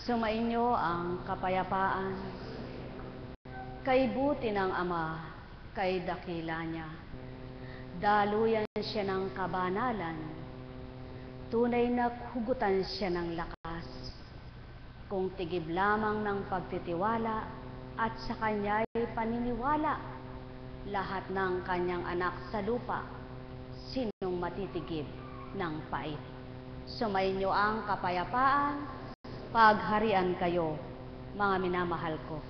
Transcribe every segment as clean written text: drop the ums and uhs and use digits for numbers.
Sumainyo ang kapayapaan. Kay buti ng Ama, kay dakila niya. Daluyan siya ng kabanalan. Tunay na hugutan siya ng lakas. Kung tigib lamang ng pagtitiwala at sa kanya'y paniniwala, lahat ng kanyang anak sa lupa, sinong matitigib ng pait? Sumainyo ang kapayapaan, pagharian kayo, mga minamahal ko.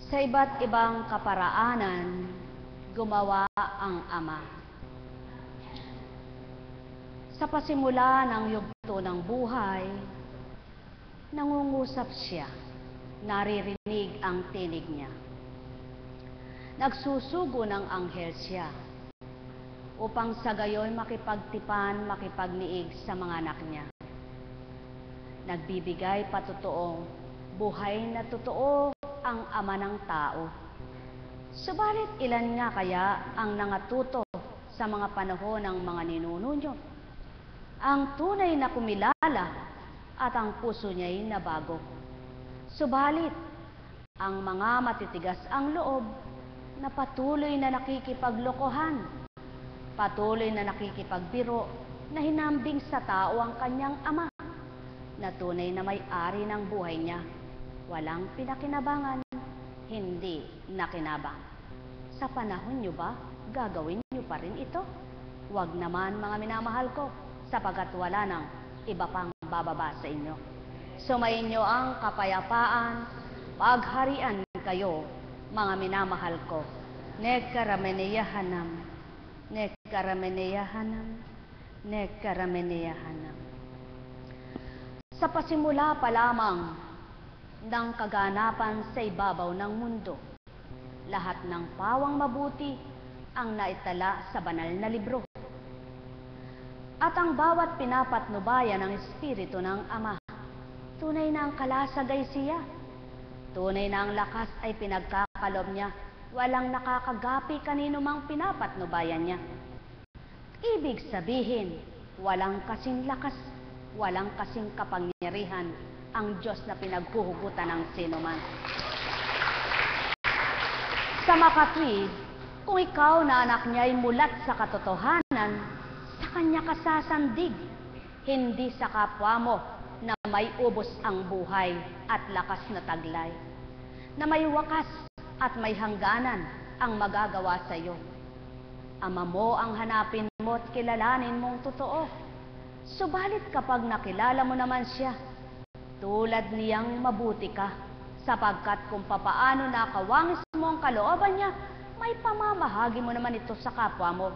Sa iba't ibang kaparaanan, gumawa ang Ama. Sa pasimula ng yugto ng buhay, nangungusap siya, naririnig ang tinig niya. Nagsusugo ng anghel siya, upang sa gayoy makipagtipan, makipagniig sa mga anak niya. Nagbibigay patutuong buhay na totoo ang Ama ng tao. Subalit ilan nga kaya ang nangatuto sa mga panahon ng mga ninuno niyo? Ang tunay na kumilala at ang puso niya'y nabago. Subalit, ang mga matitigas ang loob na patuloy na nakikipaglokohan, patuloy na nakikipagbiro na hinambing sa tao ang kanyang Ama, na tunay na may-ari ng buhay niya. Walang pinakinabangan, hindi nakinabang. Sa panahon niyo ba, gagawin niyo pa rin ito? Huwag naman, mga minamahal ko, sapagkat wala nang iba pang bababa sa inyo. Sumainyo ang kapayapaan, pagharian kayo, mga minamahal ko. Nekarameneyahanam, nekarameneyahanam, nekarameneyahanam. Sa pasimula pa lamang ng kaganapan sa ibabaw ng mundo, lahat ng pawang mabuti ang naitala sa banal na libro. At ang bawat pinapatnubayan ng Espiritu ng Ama, tunay na ang kalasag ay siya. Tunay na ang lakas ay pinagkakalob niya. Walang nakakagapi kanino mang pinapatnubayan niya. Ibig sabihin, walang kasing lakas, walang kasing kapangyarihan ang Diyos na pinaghuhugutan ng sinuman. Sa makatwid, kung ikaw na anak niya ay mulat sa katotohanan, sa kanya ka sasandig, hindi sa kapwa mo na may ubos ang buhay at lakas na taglay, na may wakas at may hangganan ang magagawa sa iyo. Ama mo ang hanapin mo at kilalanin mong totoo. Subalit kapag nakilala mo naman siya, tulad niyang mabuti ka, sapagkat kung papaano nakawangis mo ang kalooban niya, may pamamahagi mo naman ito sa kapwa mo.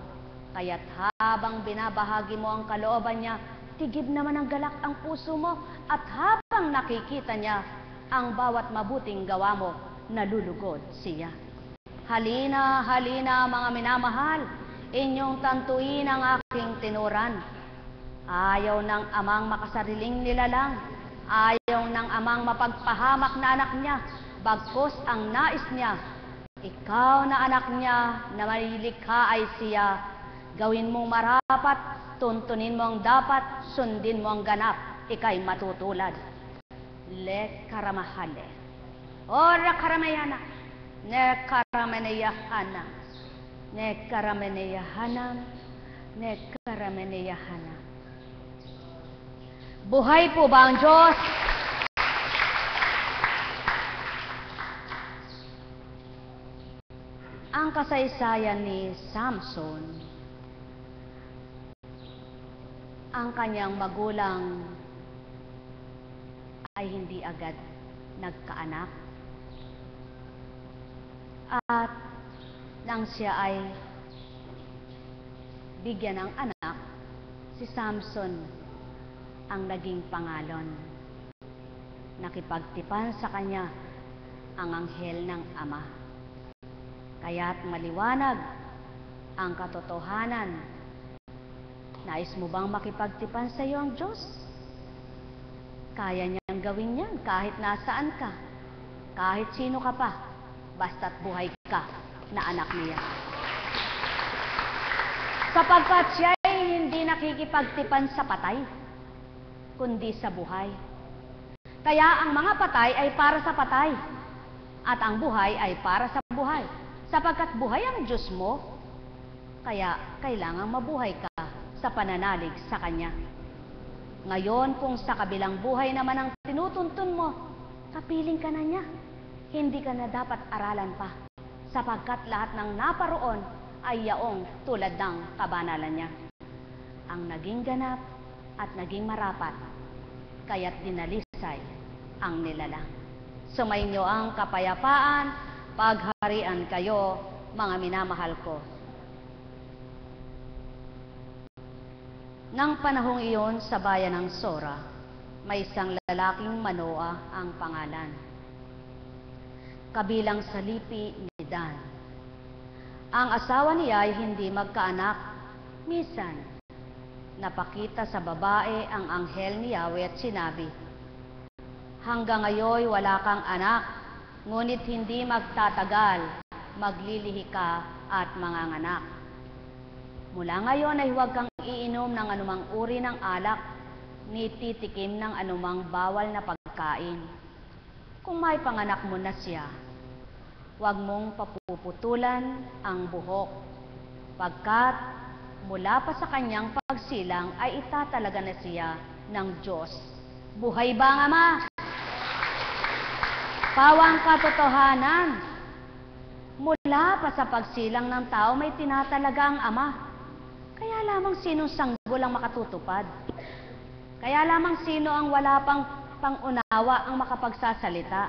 Kaya't habang binabahagi mo ang kalooban niya, tigib naman ang galak ang puso mo, at habang nakikita niya ang bawat mabuting gawa mo, nalulugod siya. Halina, halina mga minamahal, inyong tantuin ang aking tinuran. Ayaw ng Amang makasariling nilalang, ayaw ng Amang mapagpahamak na anak niya, bagkus ang nais niya, ikaw na anak niya na malilikha ay siya. Gawin mong marapat, tuntunin mo ang dapat, sundin mo ang ganap, ika'y matutulad. Le karamahale, ora karamayana, ne karameneyahana, ne karameneyahana, ne karameneyahana. Buhay po ba ang Diyos? Ang kasaysayan ni Samson, ang kanyang magulang ay hindi agad nagkaanak. At nang siya ay bigyan ng anak, si Samson ang naging pangalon. Nakipagtipan sa kanya ang anghel ng Ama. Kaya't maliwanag ang katotohanan. Nais mo bang makipagtipan sa iyo ang Diyos? Kaya niyang gawin yan kahit nasaan ka, kahit sino ka pa, basta't buhay ka na anak niya. Sapagkat siya ay hindi nakikipagtipan sa patay, kundi sa buhay. Kaya ang mga patay ay para sa patay, at ang buhay ay para sa buhay. Sapagkat buhay ang Diyos mo, kaya kailangang mabuhay ka sa pananalig sa Kanya. Ngayon, kung sa kabilang buhay naman ang tinutuntun mo, kapiling ka na niya. Hindi ka na dapat aralan pa, sapagkat lahat ng naparoon ay yaong tulad ng kabanalan niya. Ang naging ganap at naging marapat, kaya't dinalisay ang nilalang. Sumainyo ang kapayapaan, pagharian kayo, mga minamahal ko. Nang panahong iyon sa bayan ng Sora, may isang lalaking Manoa ang pangalan, kabilang sa lipi ni Dan. Ang asawa niya ay hindi magkaanak. Minsan, napakita sa babae ang anghel ni Yahweh at sinabi, "Hanggang ngayon wala kang anak, ngunit hindi magtatagal, maglilihi ka at manganganak. Mula ngayon ay huwag kang iinom ng anumang uri ng alak, ni titikim ng anumang bawal na pagkain. Kung may panganak mo na siya, huwag mong papuputulan ang buhok, pagkat mula pa sa kanyang pagsilang ay itatalaga na siya ng Diyos." Buhay ba ang Ama? Pawang katotohanan. Mula pa sa pagsilang ng tao may tinatalaga ang Ama. Kaya lamang sinong sanggol ang makatutupad? Kaya lamang sino ang wala pang pangunawa ang makapagsasalita?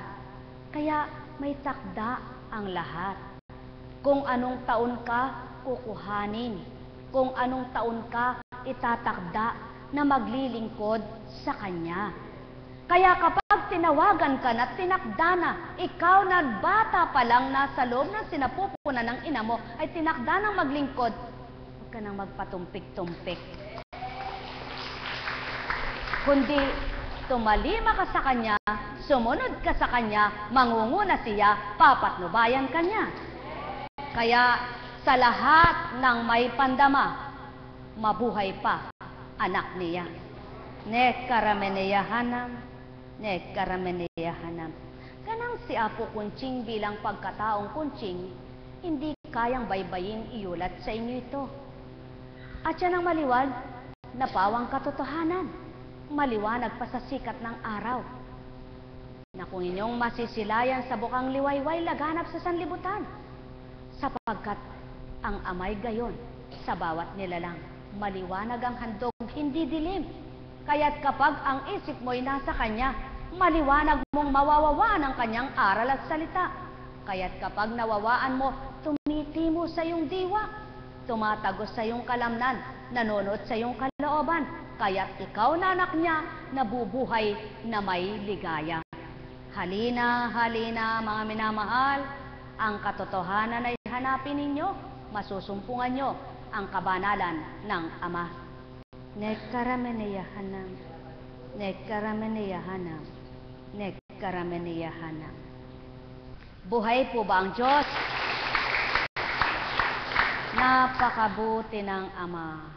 Kaya may takda ang lahat. Kung anong taon ka, kukuhanin. Kung anong taon ka, itatakda na maglilingkod sa Kanya. Kaya kapag tinawagan ka na, tinakda na, ikaw na bata pa lang nasa loob ng sinapupunan ng ina mo, ay tinakda ng maglingkod, huwag ka nang magpatumpik-tumpik. Kundi tumalima ka sa Kanya, sumunod ka sa Kanya, mangunguna siya, papatnubayan ka niya. Kaya sa lahat ng may pandama, mabuhay pa anak niya. Nekarameneyahanam, nekarameneyahanam. Ganang si Apo Kunching bilang pagkataong Kunching, hindi kayang baybayin iulat sa inyo ito. At yan ang maliwag na pawang katotohanan, maliwanag pa sa sikat ng araw, na kung inyong masisilayan sa bukang liwayway laganap sa sanlibutan, sapagkat ang Amay gayon sa bawat nilalang. Maliwanag ang handog, hindi dilim. Kaya't kapag ang isip mo'y nasa Kanya, maliwanag mong mawawawaan ang Kanyang aral at salita. Kaya't kapag nawawaan mo, tumitimo sa iyong diwa, tumatagos sa iyong kalamnan, nanonood sa iyong kalooban. Kaya't ikaw na anak niya, nabubuhay na may ligaya. Halina, halina mga minamahal, ang katotohanan ay hanapin ninyo, masusumpungan nyo ang kabanalan ng Ama. Nekarameneyahanam, nekarameneyahanam, nekarameneyahanam. Buhay po ba ang Diyos? Napakabuti ng Ama.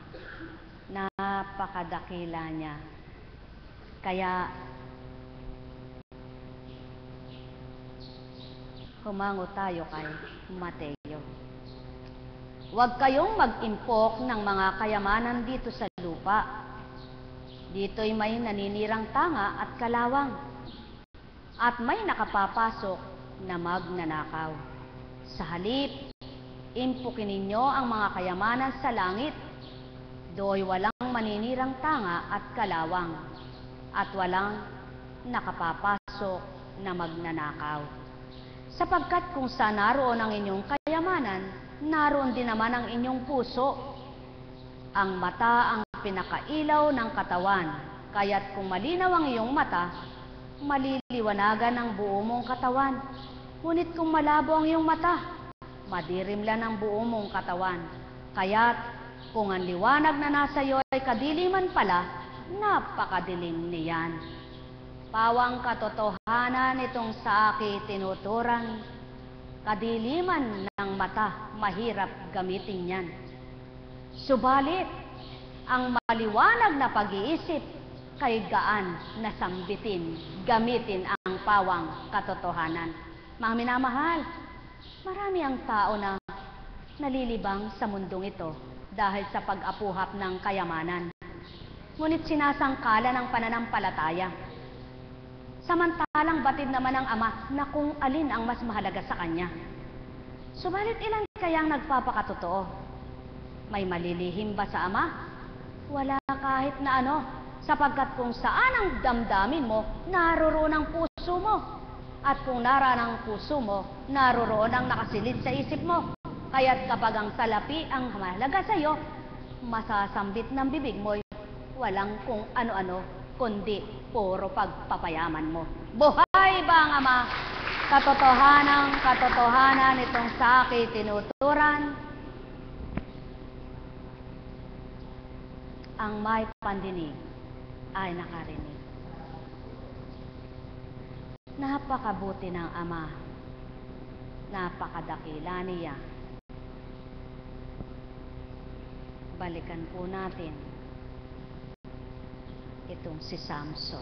Napakadakila niya. Kaya humango tayo kay Mateo. Huwag kayong mag-impok ng mga kayamanan dito sa lupa. Dito'y may naninirang tanga at kalawang, at may nakapapasok na magnanakaw. Sa halip, impukin ninyo ang mga kayamanan sa langit. Do'y walang maninirang tanga at kalawang, at walang nakapapasok na magnanakaw. Sapagkat kung saan naroon ang inyong kayamanan, naroon din naman ang inyong puso. Ang mata ang pinakailaw ng katawan, kaya't kung malinaw ang iyong mata, maliliwanagan ang buo mong katawan. Ngunit kung malabo ang iyong mata, madirim lang ang buo mong katawan. Kaya't kung ang liwanag na nasa iyo ay kadiliman pala, napakadilim niyan. Pawang katotohanan itong sa akin tinuturan, kadiliman ng mata, mahirap gamitin yan. Subalit, ang maliwanag na pag-iisip, kay gaan na sambitin, gamitin ang pawang katotohanan. Mga minamahal, marami ang tao na nalilibang sa mundong ito dahil sa pag-apuhap ng kayamanan. Ngunit sinasangkala ng pananampalataya. Samantalang batid naman ng Ama na kung alin ang mas mahalaga sa Kanya. Subalit ilan kayang nagpapakatotoo? May malilihim ba sa Ama? Wala kahit na ano, sapagkat kung saan ang damdamin mo, naroroon ang puso mo. At kung naraan ang puso mo, naroroon ang nakasilid sa isip mo. Kaya't kapag ang salapi ang mahalaga sa iyo, masasambit ng bibig mo'y walang kung ano-ano, kundi puro pagpapayaman mo. Buhay ba ang Ama? Katotohanan itong sa akin tinuturan. Ang may pandinig ay nakarinig. Napakabuti ng Ama. Napakadakila niya. Balikan po natin itong si Samson.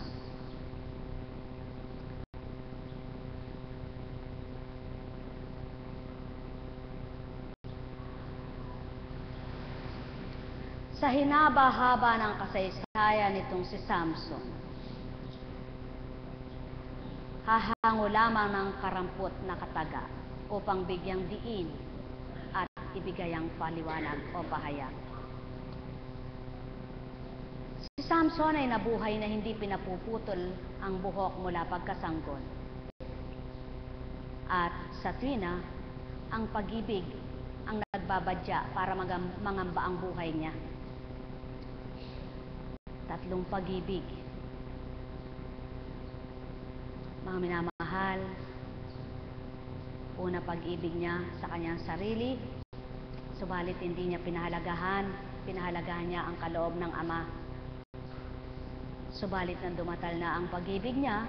Sa hinaba-haba ng kasaysayan nitong si Samson, hahango lamang ng karampot na kataga upang bigyang diin at ibigay ang paliwanag o pahayag. Si Samson ay nabuhay na hindi pinapuputol ang buhok mula pagkasanggol. At sa tuwina, ang pag-ibig ang nagbabadya para mangamba ang buhay niya. 3 pag-ibig. Mga minamahal, una pag-ibig niya sa kanyang sarili, subalit hindi niya pinahalagahan niya ang kaloob ng Ama. Subalit nang dumatal na ang pag-ibig niya,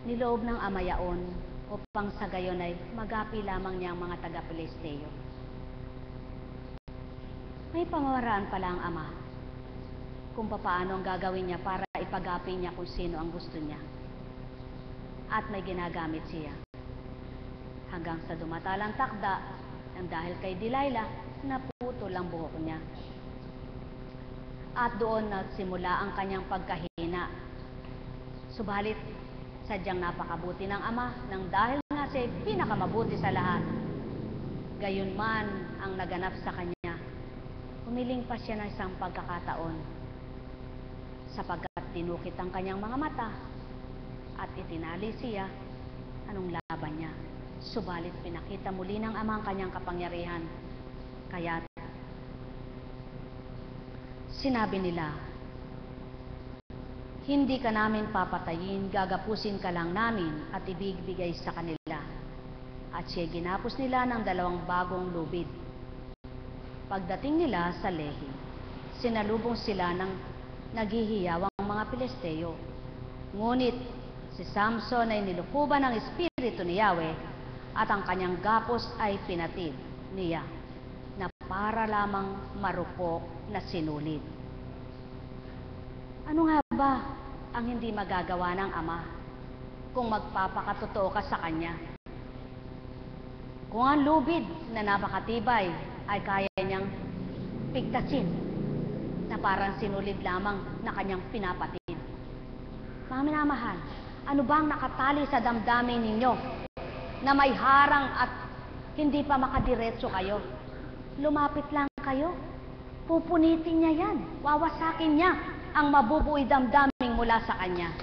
niloob ng Ama yaon upang sa gayon ay magapi lamang niya ang mga taga-Pilisteo. May pamamaraan pala ang Ama kung paano ang gagawin niya para ipagapi niya kung sino ang gusto niya. At may ginagamit siya. Hanggang sa dumatalang takda, nang dahil kay Delilah, naputol ang buhok niya. At doon nagsimula ang kanyang pagkahina. Subalit, sadyang napakabuti ng Ama nang dahil nga siya pinakamabuti sa lahat. Gayunman ang naganap sa kanya, humiling pa siya ng isang pagkakataon sapagkat tinukit ang kanyang mga mata at itinali siya. Anong laban niya? Subalit pinakita muli ng Ama ang kanyang kapangyarihan. Kaya sinabi nila, hindi ka namin papatayin, gagapusin ka lang namin at ibibigay sa kanila. At siya ginapos nila ng 2 bagong lubid. Pagdating nila sa Lehi, sinalubong sila ng naghihiyawang mga Pilisteo. Ngunit si Samson ay nilukuban ng Espiritu ni Yahweh at ang kanyang gapos ay pinatid niya na para lamang marupok na sinulid. Ano nga ba ang hindi magagawa ng Ama kung magpapakatotoo ka sa Kanya? Kung ang lubid na napakatibay ay kaya niyang pigtasin na parang sinulid lamang na kanyang pinapatid. Mga minamahal, ano bang nakatali sa damdamin ninyo na may harang at hindi pa makadiretso kayo? Lumapit lang kayo. Pupunitin niya yan. Wawasakin niya ang mabubuoy damdaming mula sa Kanya.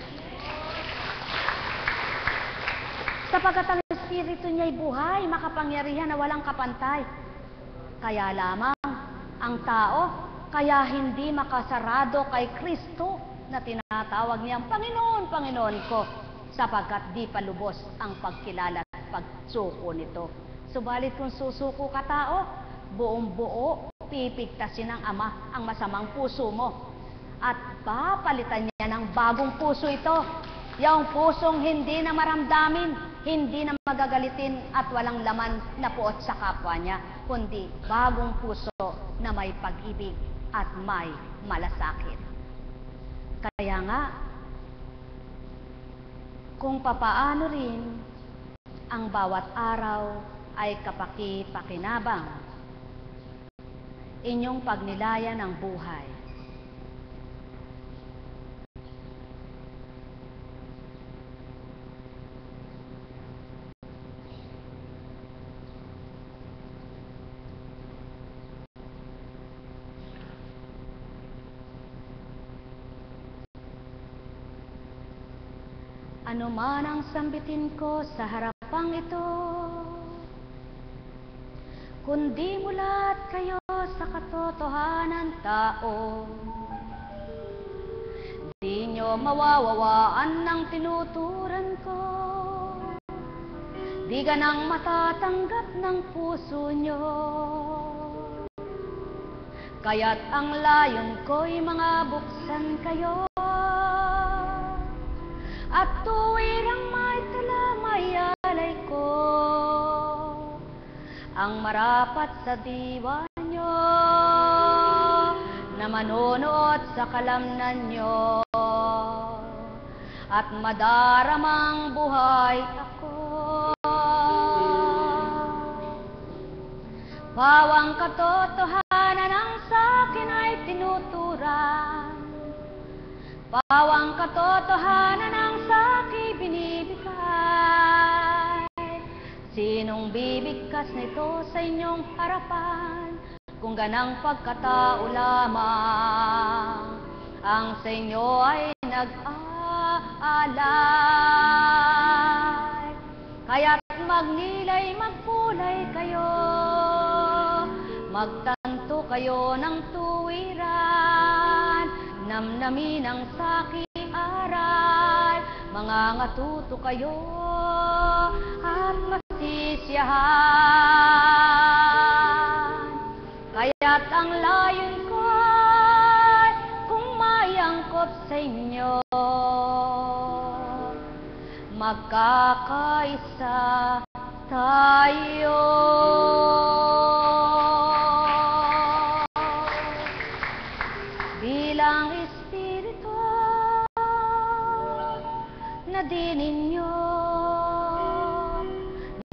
Sapagkat ang Espiritu niya'y buhay, makapangyarihan na walang kapantay. Kaya lamang ang tao, kaya hindi makasarado kay Kristo na tinatawag niyang Panginoon, Panginoon ko, sapagkat di pa lubos ang pagkilala at pagsuko nito. Subalit kung susuko ka tao, buong buo, pipigtasin ng Ama ang masamang puso mo. At papalitan niya ng bagong puso ito. Yung pusong hindi na maramdamin, hindi na magagalitin at walang laman na puot sa kapwa niya, kundi bagong puso na may pag-ibig at may malasakit. Kaya nga, kung papaano rin ang bawat araw ay kapaki-pakinabang, inyong pagnilayan ng buhay. Ano man ang sambitin ko sa harapang ito, kundi mulat kayo sa katotohanan tao. Di nyo mawawawaan ng tinuturan ko, di ganang matatanggap ng puso nyo. Kaya't ang layon ko'y mga buksan kayo, at tuwirang may tala may alay ko ang marapat sa diwa nyo na manonood sa kalamnan nyo at madaramang buhay ako. Bawang katotohanan ang sa'kin ay tinuturan, bawang katotohanan ang sa'kin binibigay. Sinong bibigkas nito sa inyong harapan, kung ganang pagkatao lamang ang sa inyo ay nag-aalay. Kaya't magnilay, magkulay kayo, magtanto kayo ng tuwiran, namnamin ang saki aral, mga ngatuto kayo at masisiyahan. Kaya't ang layon ko ay kung mayangkop sa inyo, magkakaisa tayo. Bilang espiritu na di ninyo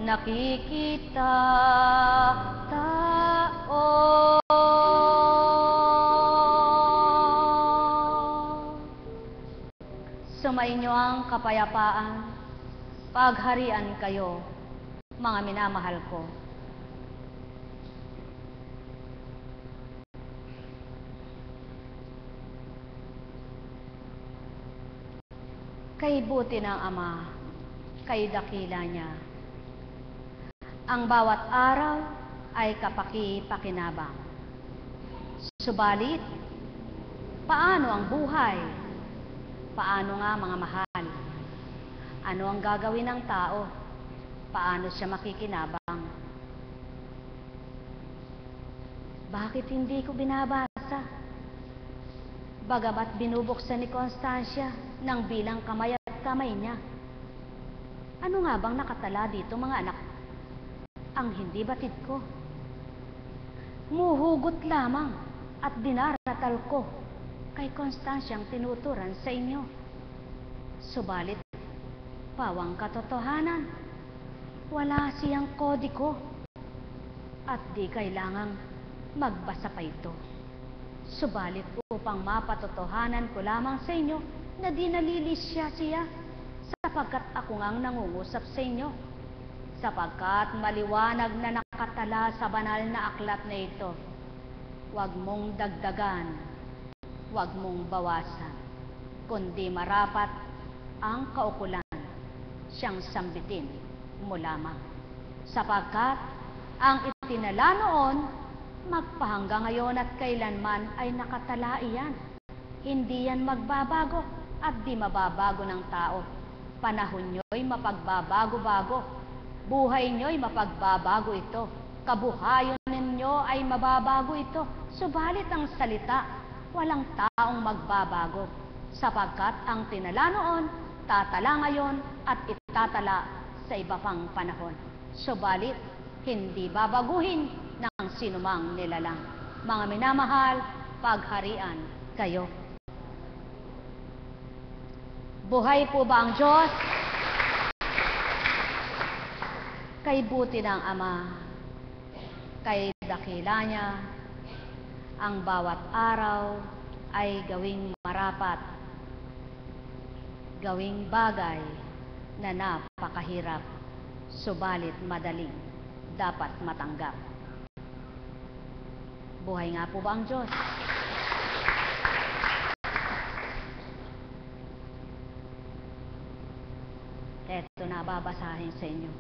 nakikita tao. Sumainyo ang kapayapaan, pagharian kayo, mga minamahal ko. Kay buti ng Ama, kay dakila niya, ang bawat araw ay kapaki-pakinabang. Subalit, paano ang buhay? Paano nga mga mahal? Ano ang gagawin ng tao? Paano siya makikinabang? Bakit hindi ko binabasa? Bagamat binubuksan ni Constancia ng bilang kamay at kamay niya. Ano nga bang nakatala dito mga anak? Ang hindi batid ko. Muhugot lamang at dinaratal ko kay Constanciang tinuturan sa inyo. Subalit, pawang katotohanan, wala siyang kodiko at di kailangang magbasa pa ito. Subalit upang mapatotohanan ko lamang sa inyo na di nalilisya siya, sapagkat ako ngang nangungusap sa inyo, sapagkat maliwanag na nakatala sa banal na aklat na ito. Huwag mong dagdagan, huwag mong bawasan, kundi marapat ang kaukulan, siyang sambitin mo lamang. Sapagkat ang itinala noon, magpahanggang ngayon at kailanman ay nakatala iyan. Hindi yan magbabago at di mababago ng tao. Panahon nyo'y mapagbabago-bago. Buhay nyo'y mapagbabago ito. Kabuhayan ninyo ay mababago ito. Subalit ang salita, walang taong magbabago. Sapagkat ang tinala noon, tatala ngayon at itatala sa iba pang panahon. Subalit, hindi babaguhin ng sinumang nilalang. Mga minamahal, pagharian kayo. Buhay po ba ang Diyos? Kay buti ng Ama, kay dakila niya, ang bawat araw ay gawing marapat, gawing bagay na napakahirap, subalit madaling dapat matanggap. Buhay nga po ba ang Diyos? Eto na, babasahin sa inyo.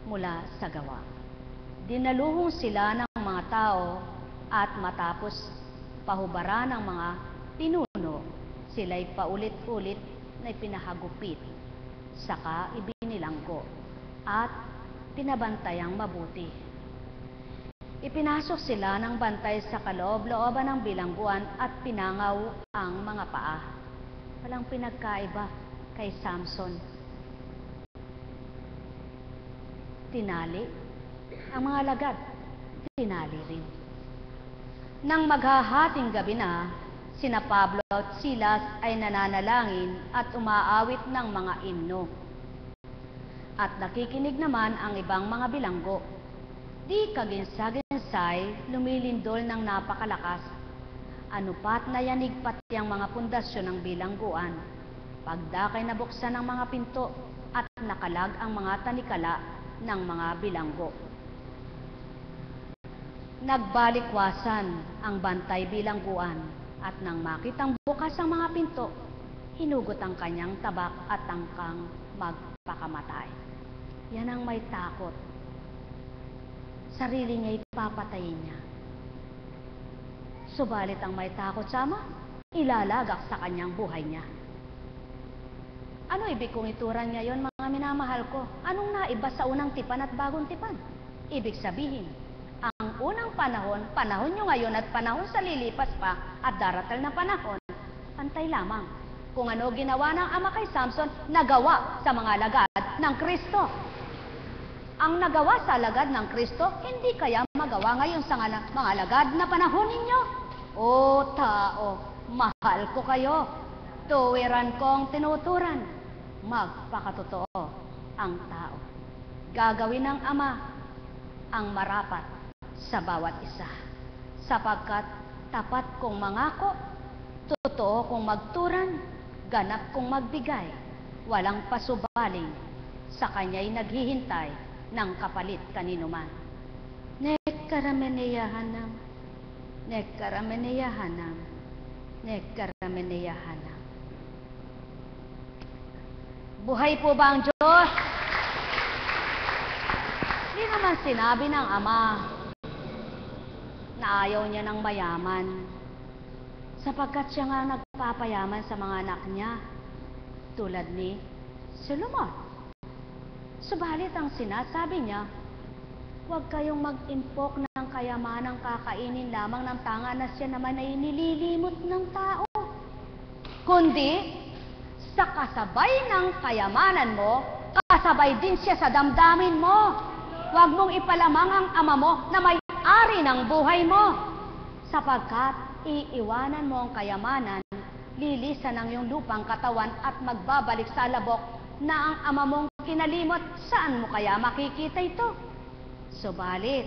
Mula sa gawa. Dinaluhong sila ng mga tao at matapos pahubaran ng mga pinuno, sila'y paulit-ulit na pinahagupit, saka ibinilanggo at pinabantayang mabuti. Ipinasok sila ng bantay sa kaloob-looban ng bilangguan at pinangaw ang mga paa. Walang pinagkaiba kay Samson. Tinali ang mga lagad, tinali rin. Nang maghahating gabi na, sina Pablo at Silas ay nananalangin at umaawit ng mga imno. At nakikinig naman ang ibang mga bilanggo. Di kaginsa-ginsay, lumilindol ng napakalakas. Anupat na yanig pati ang mga pundasyon ng bilangguan. Pagdakay nabuksan ng mga pinto at nakalag ang mga tanikala ng mga bilanggo. Nagbalikwasan ang bantay bilangguan at nang makitang bukas ang mga pinto, hinugot ang kanyang tabak at tangkang magpakamatay. Yan ang may takot. Sarili niya ipapatayin niya. Subalit ang may takot sa Ama, ilalagak sa kanyang buhay niya. Ano ibig kong ituran ngayon, mga minamahal ko? Anong naiba sa unang tipan at bagong tipan? Ibig sabihin, ang unang panahon, panahon nyo ngayon at panahon sa lilipas pa at daratal na panahon, pantay lamang. Kung ano ginawa ng Ama kay Samson, nagawa sa mga alagad ng Kristo. Ang nagawa sa alagad ng Kristo, hindi kaya magawa ngayon sa mga alagad na panahon ninyo? O tao, mahal ko kayo. Tuwiran kong tinuturan. Magpakatotoo ang tao. Gagawin ng Ama ang marapat sa bawat isa. Sapagkat tapat kong mangako, totoo kong magturan, ganap kong magbigay, walang pasubaling, sa kanya'y naghihintay ng kapalit kaninuman. Nekkarameneyahanam, nekkarameneyahanam, nekkarameneyahanam. Buhay po ba ang Diyos? Hindi naman sinabi ng Ama na ayaw niya ng mayaman, sapagkat siya nga nagpapayaman sa mga anak niya, tulad ni Solomon. Subalit ang sinasabi niya, huwag kayong mag-impok ng kayamanang kakainin lamang ng tanga na siya naman ay nililimot ng tao. Kundi, sa kasabay ng kayamanan mo, kasabay din siya sa damdamin mo. Huwag mong ipalamang ang Ama mo na may-ari ng buhay mo. Sapagkat iiwanan mo ang kayamanan, lilisan ang iyong lupang katawan at magbabalik sa labok na ang Ama mong kinalimot. Saan mo kaya makikita ito? Subalit,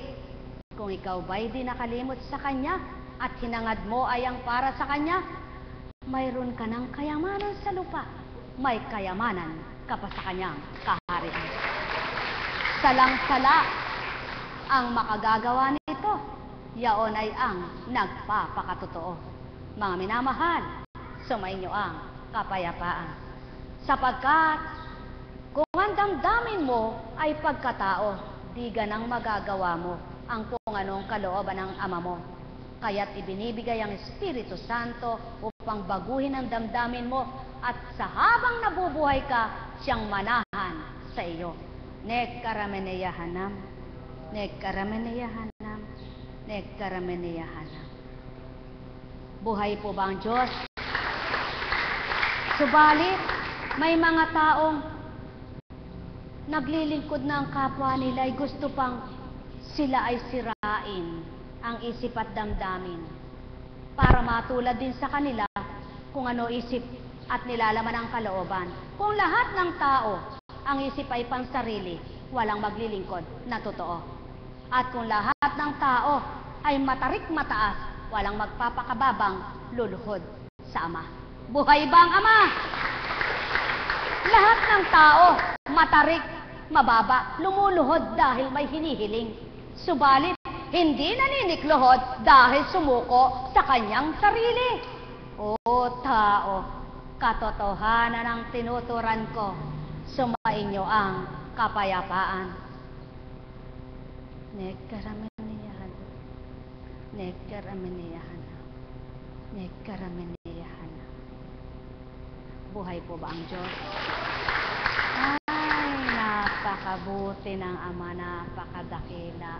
kung ikaw ba'y di nakalimot sa Kanya at hinangad mo ay ang para sa Kanya, mayroon ka ng kayamanan sa lupa. May kayamanan ka pa sa Kanyang kaharian. Salang-sala ang makagagawa nito. Yaon ay ang nagpapakatotoo. Mga minamahal, sumainyo ang kapayapaan. Sapagkat kung ang damdamin mo ay pagkatao, di ganang magagawa mo ang kung anong kalooban ng Ama mo. Kaya't ibinibigay ang Espiritu Santo upang baguhin ang damdamin mo at sa habang nabubuhay ka, siyang manahan sa iyo. Nekkarameneyahanam, nekkarameneyahanam, nekkarameneyahanam. Buhay po ba ang Diyos? Subalit, may mga taong naglilingkod na ang kapwa nila ay gusto pang sila ay sirain ang isip at damdamin para matulad din sa kanila kung ano isip at nilalaman ang kalooban. Kung lahat ng tao ang isip ay pansarili, walang maglilingkod na totoo. At kung lahat ng tao ay matarik mataas, walang magpapakababang luluhod sa Ama. Buhay ba ang Ama? Lahat ng tao matarik, mababa, lumuluhod dahil may hinihiling. Subalit, hindi naninikluhod dahil sumuko sa kanyang sarili. O tao, katotohanan ang tinuturan ko, sumainyo ang kapayapaan. Nekkarameneyahan, nekkarameneyahan, nekkarameneyahan. Buhay po ba ang Diyos? Ay, napakabuti ng Ama, napakadakila.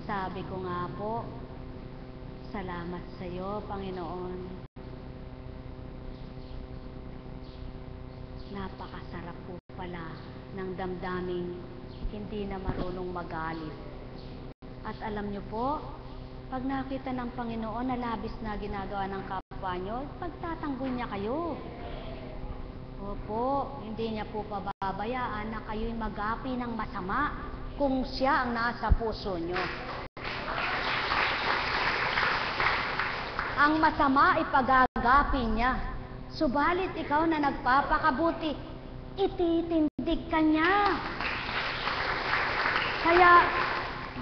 Sabi ko nga po, salamat sa iyo, Panginoon. Napakasarap po pala ng damdaming hindi na marunong magalit. At alam niyo po, pag nakita ng Panginoon na labis na ginagawa ng kapwa niyo, pagtatanggol niya kayo. Opo, hindi niya po pababayaan na kayo'y magapi ng masama kung siya ang nasa puso niyo. Ang masama ipagagapi niya. Subalit ikaw na nagpapakabuti, ititindig ka niya. Kaya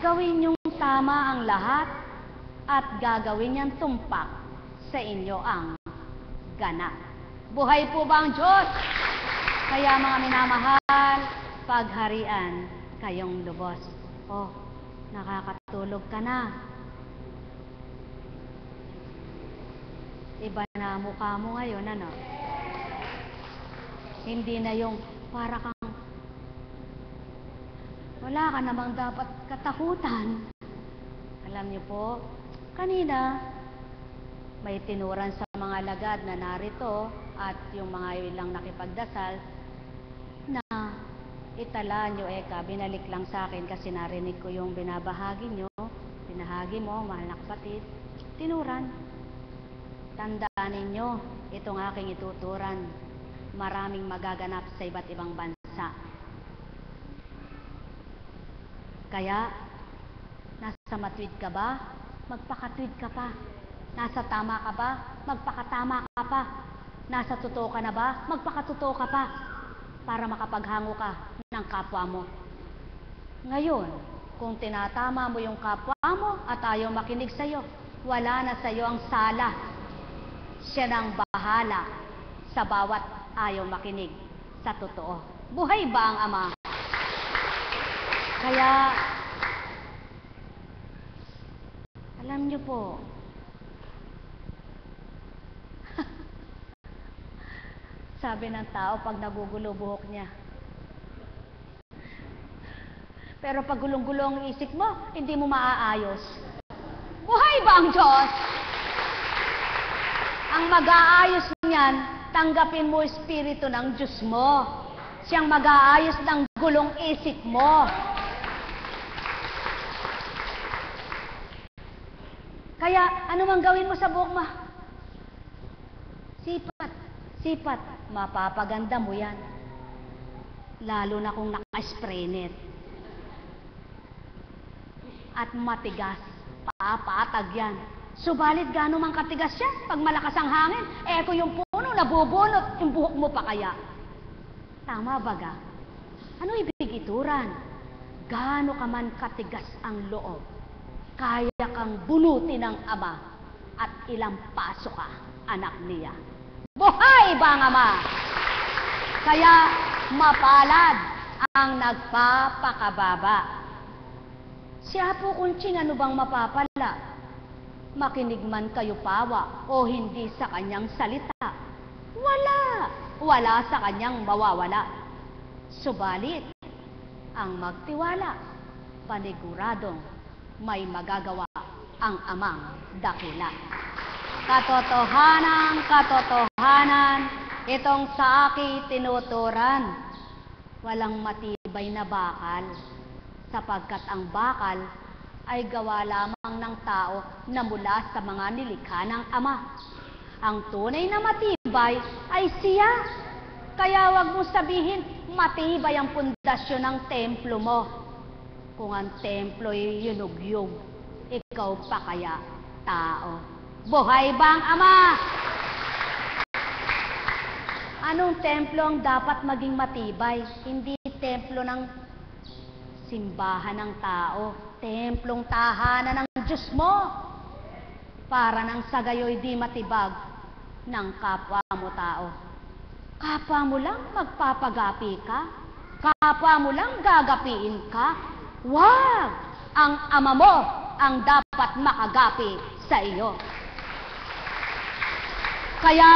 gawin niyong tama ang lahat at gagawin niyang tumpak sa inyo ang ganap. Buhay po ba ang Diyos? Kaya mga minamahal, pagharian kayong lubos. Oh, nakakatulog ka na. Iba na mukha mo ngayon, ano? Hindi na yung para kang wala ka namang dapat katakutan. Alam niyo po, kanina may tinuran sa mga lagad na narito at yung mga ilang nakipagdasal na itala nyo, Eka, binalik lang sa akin kasi narinig ko yung binabahagi nyo, binahagi mo, mahal na kapatid, tinuran. Tandaan ninyo, itong aking ituturan, maraming magaganap sa iba't ibang bansa. Kaya, nasa matwid ka ba? Magpakatwid ka pa. Nasa tama ka ba? Magpakatama ka pa. Nasa totoo ka na ba? Magpakatotoo ka pa. Para makapaghango ka ng kapwa mo. Ngayon, kung tinatama mo yung kapwa mo at ayaw makinig sa'yo, wala na sa'yo ang sala. Siya nang bahala sa bawat ayaw makinig sa totoo. Buhay ba ang Ama? Kaya, alam niyo po, sabi ng tao pag nagugulo buhok niya. Pero pag gulong-gulong ang isip mo, hindi mo maaayos. Buhay ba ang Diyos? Ang mag-aayos niyan, tanggapin mo espiritu ng Diyos mo. Siyang mag-aayos ng gulong isip mo. Kaya, ano mang gawin mo sa buhok mo? Sipat, mapapaganda mo yan. Lalo na kung naka-spray net. At matigas, paapatag yan. Subalit gaano mang katigas yan, pag malakas ang hangin, kung yung puno nabubunot, yung buhok mo pa kaya. Tama baga? Ano ibig ituran? Gaano ka man katigas ang loob, kaya kang bunuti ng Ama at ilang paso ka, anak niya. Buhay ba ang Ama? Kaya mapalad ang nagpapakababa. Siya po kunching ano bang mapapala? Makinig man kayo pawa o hindi sa kanyang salita. Wala. wala sa kanyang mawawala. Subalit, ang magtiwala, paniguradong may magagawa ang Amang dakila. Katotohanan, itong sa akin tinuturan, walang matibay na bakal, sapagkat ang bakal ay gawa lamang ng tao na mula sa mga nilikha ng Ama. Ang tunay na matibay ay siya. Kaya wag mo sabihin matibay ang pundasyon ng templo mo. Kung ang templo ay yunugyug, ikaw pa kaya tao? Buhay ba ang Ama? Anong templo ang dapat maging matibay? Hindi templo ng simbahan ng tao, templong tahanan ng Diyos mo. Para nang sa gayoy di matibag ng kapwa mo tao. Kapwa mo lang magpapagapi ka? Kapwa mo lang gagapiin ka? Wag! Ang Ama mo ang dapat makagapi sa iyo. Kaya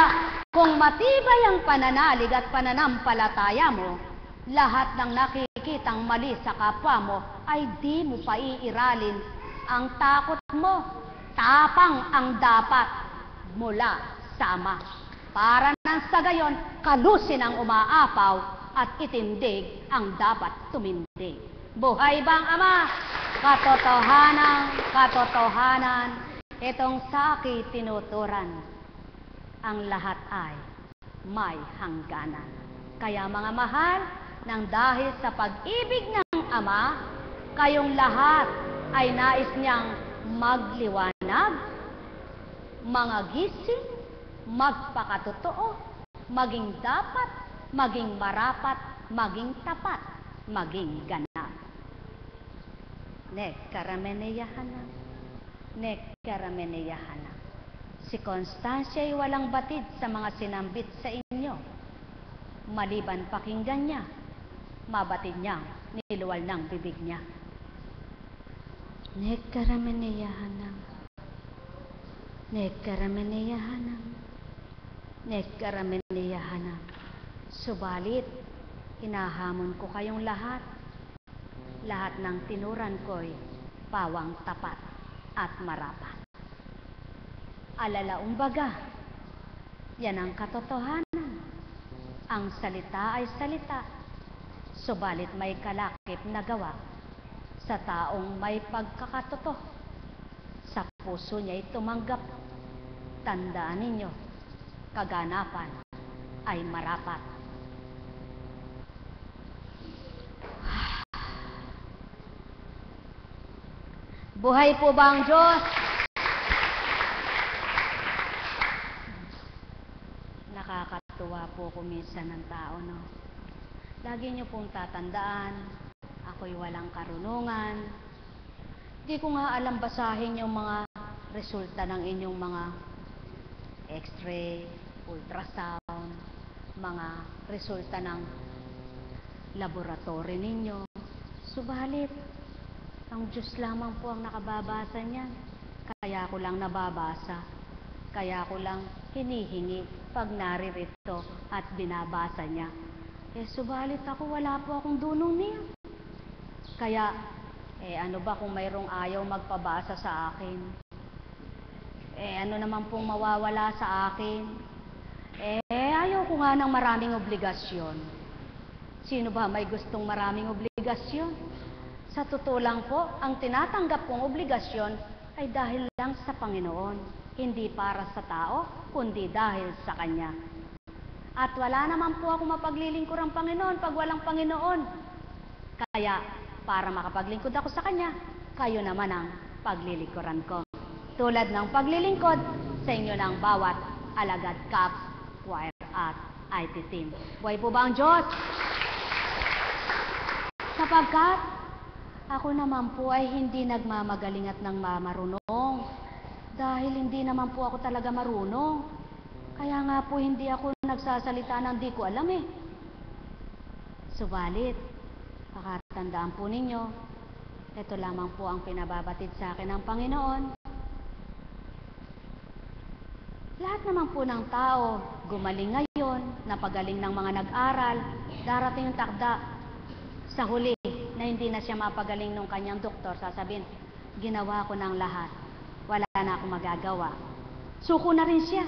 kung matibay ang pananalig at pananampalataya mo, lahat ng nakikitang mali sa kapwa mo ay di mo pa iiralin ang takot mo. Tapang ang dapat mula sa Ama. Para nang sa gayon, kalusin ang umaapaw at itindig ang dapat tumindig. Buhay bang Ama? Katotohanan, itong sa akin tinuturan. Ang lahat ay may hangganan. Kaya mga mahal, nang dahil sa pag-ibig ng Ama, kayong lahat ay nais niyang magliwanag, mga gising, magpakatotoo, maging dapat, maging marapat, maging tapat, maging ganap. Nekkarameneyahanam. Si Constancia ay walang batid sa mga sinambit sa inyo. Maliban pakinggan niya, mabatid niya, niluwal ng bibig niya. Nekkarameneyahanam. Subalit, hinahamon ko kayong lahat. Lahat ng tinuran ko'y pawang tapat at marapat. Alalaong baga, yan ang katotohanan. Ang salita ay salita, subalit may kalakip na gawa sa taong may pagkakatotoo. Sa puso niya'y tumanggap. Tandaan ninyo, kaganapan ay marapat. Buhay po ba ang Diyos? Nakakatuwa po kuminsan ng tao, no? Lagi niyo pong tatandaan, ako'y walang karunungan. Di ko nga alam basahin yung mga resulta ng inyong mga x-ray, ultrasound, mga resulta ng laboratory ninyo. Subalit, ang Diyos lamang po ang nakababasa niyan. Kaya ko lang nababasa. Kaya ko lang hinihingi pag naririto at binabasa niya. Subalit ako, wala po akong dunong niya. Kaya, ano ba kung mayroong ayaw magpabasa sa akin? Ano naman pong mawawala sa akin? Ayaw ko nga ng maraming obligasyon. Sino ba may gustong maraming obligasyon? Sa totoo lang po, ang tinatanggap kong obligasyon ay dahil lang sa Panginoon. Hindi para sa tao, kundi dahil sa Kanya. At wala naman po ako mapaglilingkod ang Panginoon pag walang Panginoon. Kaya, para makapaglingkod ako sa Kanya, kayo naman ang paglilingkuran ko. Tulad ng paglilingkod sa inyo ng bawat alagad, CAPS, choir at IT team. Buhay po ba ang Diyos? Sapagkat ako naman po ay hindi nagmamagaling at nang marunong. Dahil hindi naman po ako talaga marunong. Kaya nga po hindi ako nagsasalita ng di ko alam eh. Subalit, pakatandaan po ninyo, ito lamang po ang pinababatid sa akin ng Panginoon. Lahat naman po ng tao gumaling ngayon, napagaling ng mga nag-aral, darating yung takda sa huli na hindi na siya mapagaling ng kanyang doktor, sasabihin, ginawa ko ng lahat, wala na akong magagawa. Suko na rin siya.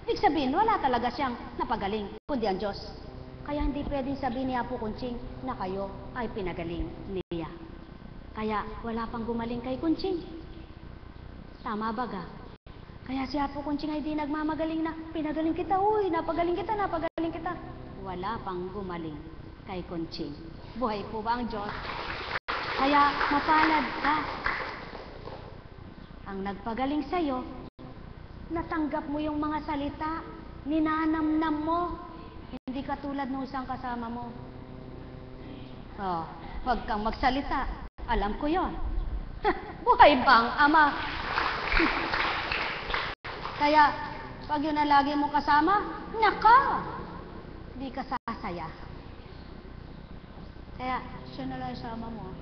Ibig sabihin, wala talaga siyang napagaling, kundi ang Diyos. Kaya hindi pwedeng sabihin ni Apo Kunching na kayo ay pinagaling niya. Kaya wala pang gumaling kay Kunching. Tama ba ga? Kaya si Apo Kunching ay di nagmamagaling na, pinagaling kita, uy, napagaling kita, napagaling kita. Wala pang gumaling kay Kunching. Buhay po ba ang Diyos? Kaya mapalad ka. Ang nagpagaling sa'yo, natanggap mo yung mga salita, ninanamnam mo. Hindi katulad ng isang kasama mo. Oh, wag kang magsalita. Alam ko yon. Buhay bang Ama? Kaya, pag yun na lagi mo kasama, naka! Di ka sasaya. Kaya, siya na lang sama mo.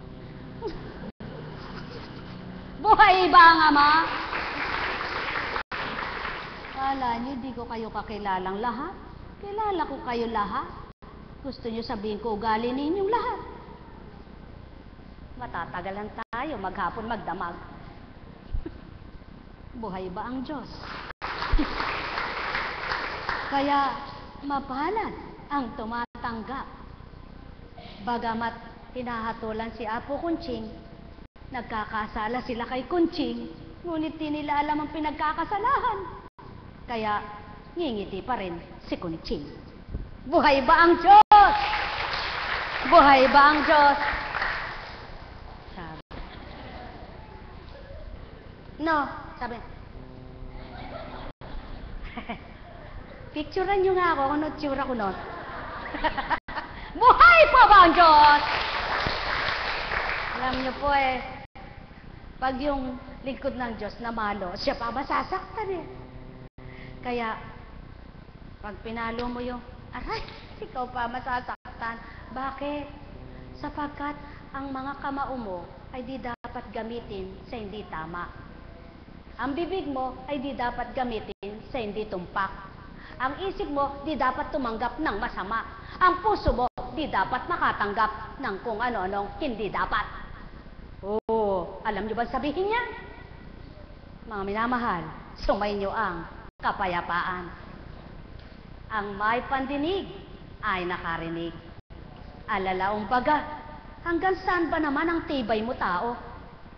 Buhay ba ang Ama? Kala niyo, di ko kayo kakilalang lahat. Kilala ko kayo lahat. Gusto niyo sabihin ko, ugali ninyong lahat. Matatagalan tayo, maghapon, magdamag. Buhay ba ang Diyos? Kaya, mapalad ang tumatanggap. Bagamat hinahatulan si Apo Kunching, nagkakasala sila kay Kunching, ngunit di nila alam ang pinagkakasalahan. Kaya, ngingiti pa rin si Kunching. Buhay ba ang Diyos? Buhay ba ang Diyos? Sabi. No, sabi. Picturean nyo nga ako kung tsura ko nun. Buhay pa ba ang Diyos? Alam nyo po pag yung lingkod ng Diyos na malo, siya pa masasaktan Kaya, pag pinalo mo yung, aray, ikaw pa masasaktan. Bakit? Sapagkat ang mga kamao mo ay di dapat gamitin sa hindi tama. Ang bibig mo ay di dapat gamitin sa hindi tumpak. Ang isip mo di dapat tumanggap ng masama. Ang puso mo di dapat makatanggap ng kung ano-anong hindi dapat. Oo, alam niyo ba sabihin niya? Mga minamahal, sumayin niyo ang kapayapaan. Ang may pandinig ay nakarinig. Alalaong baga, hanggang saan ba naman ang tibay mo tao?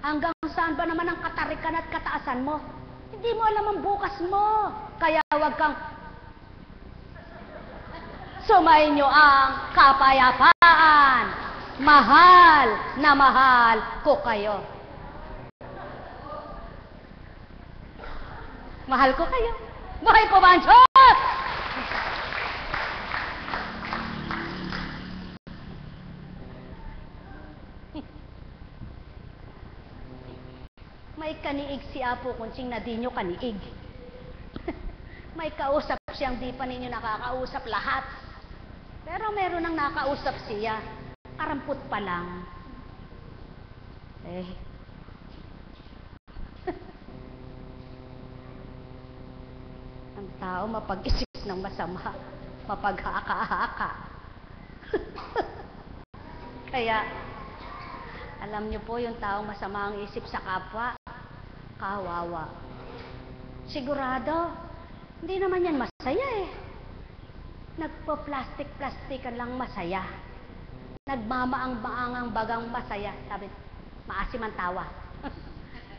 Hanggang saan ba naman ang katarikan at kataasan mo? Hindi mo alam ang bukas mo. Kaya wag kang sumayin niyo ang kapayapaan. Mahal na mahal ko kayo. Mahal ko kayo. Buhay po ba ang Diyos? May kaniig si Apo Kunching na di nyo kaniig. May kausap siyang di pa ninyo nakakausap lahat. Pero meron nang nakausap siya. Karampot pa lang. Ang tao mapag-isip ng masama, mapaghaka-haka. Kaya, alam niyo po yung taong masama ang isip sa kapwa, kawawa. Sigurado, hindi naman yan masaya Nagpo-plastic-plastikan lang masaya. Nagmamaang-baangang bagang masaya. Sabi, maasim ang tawa.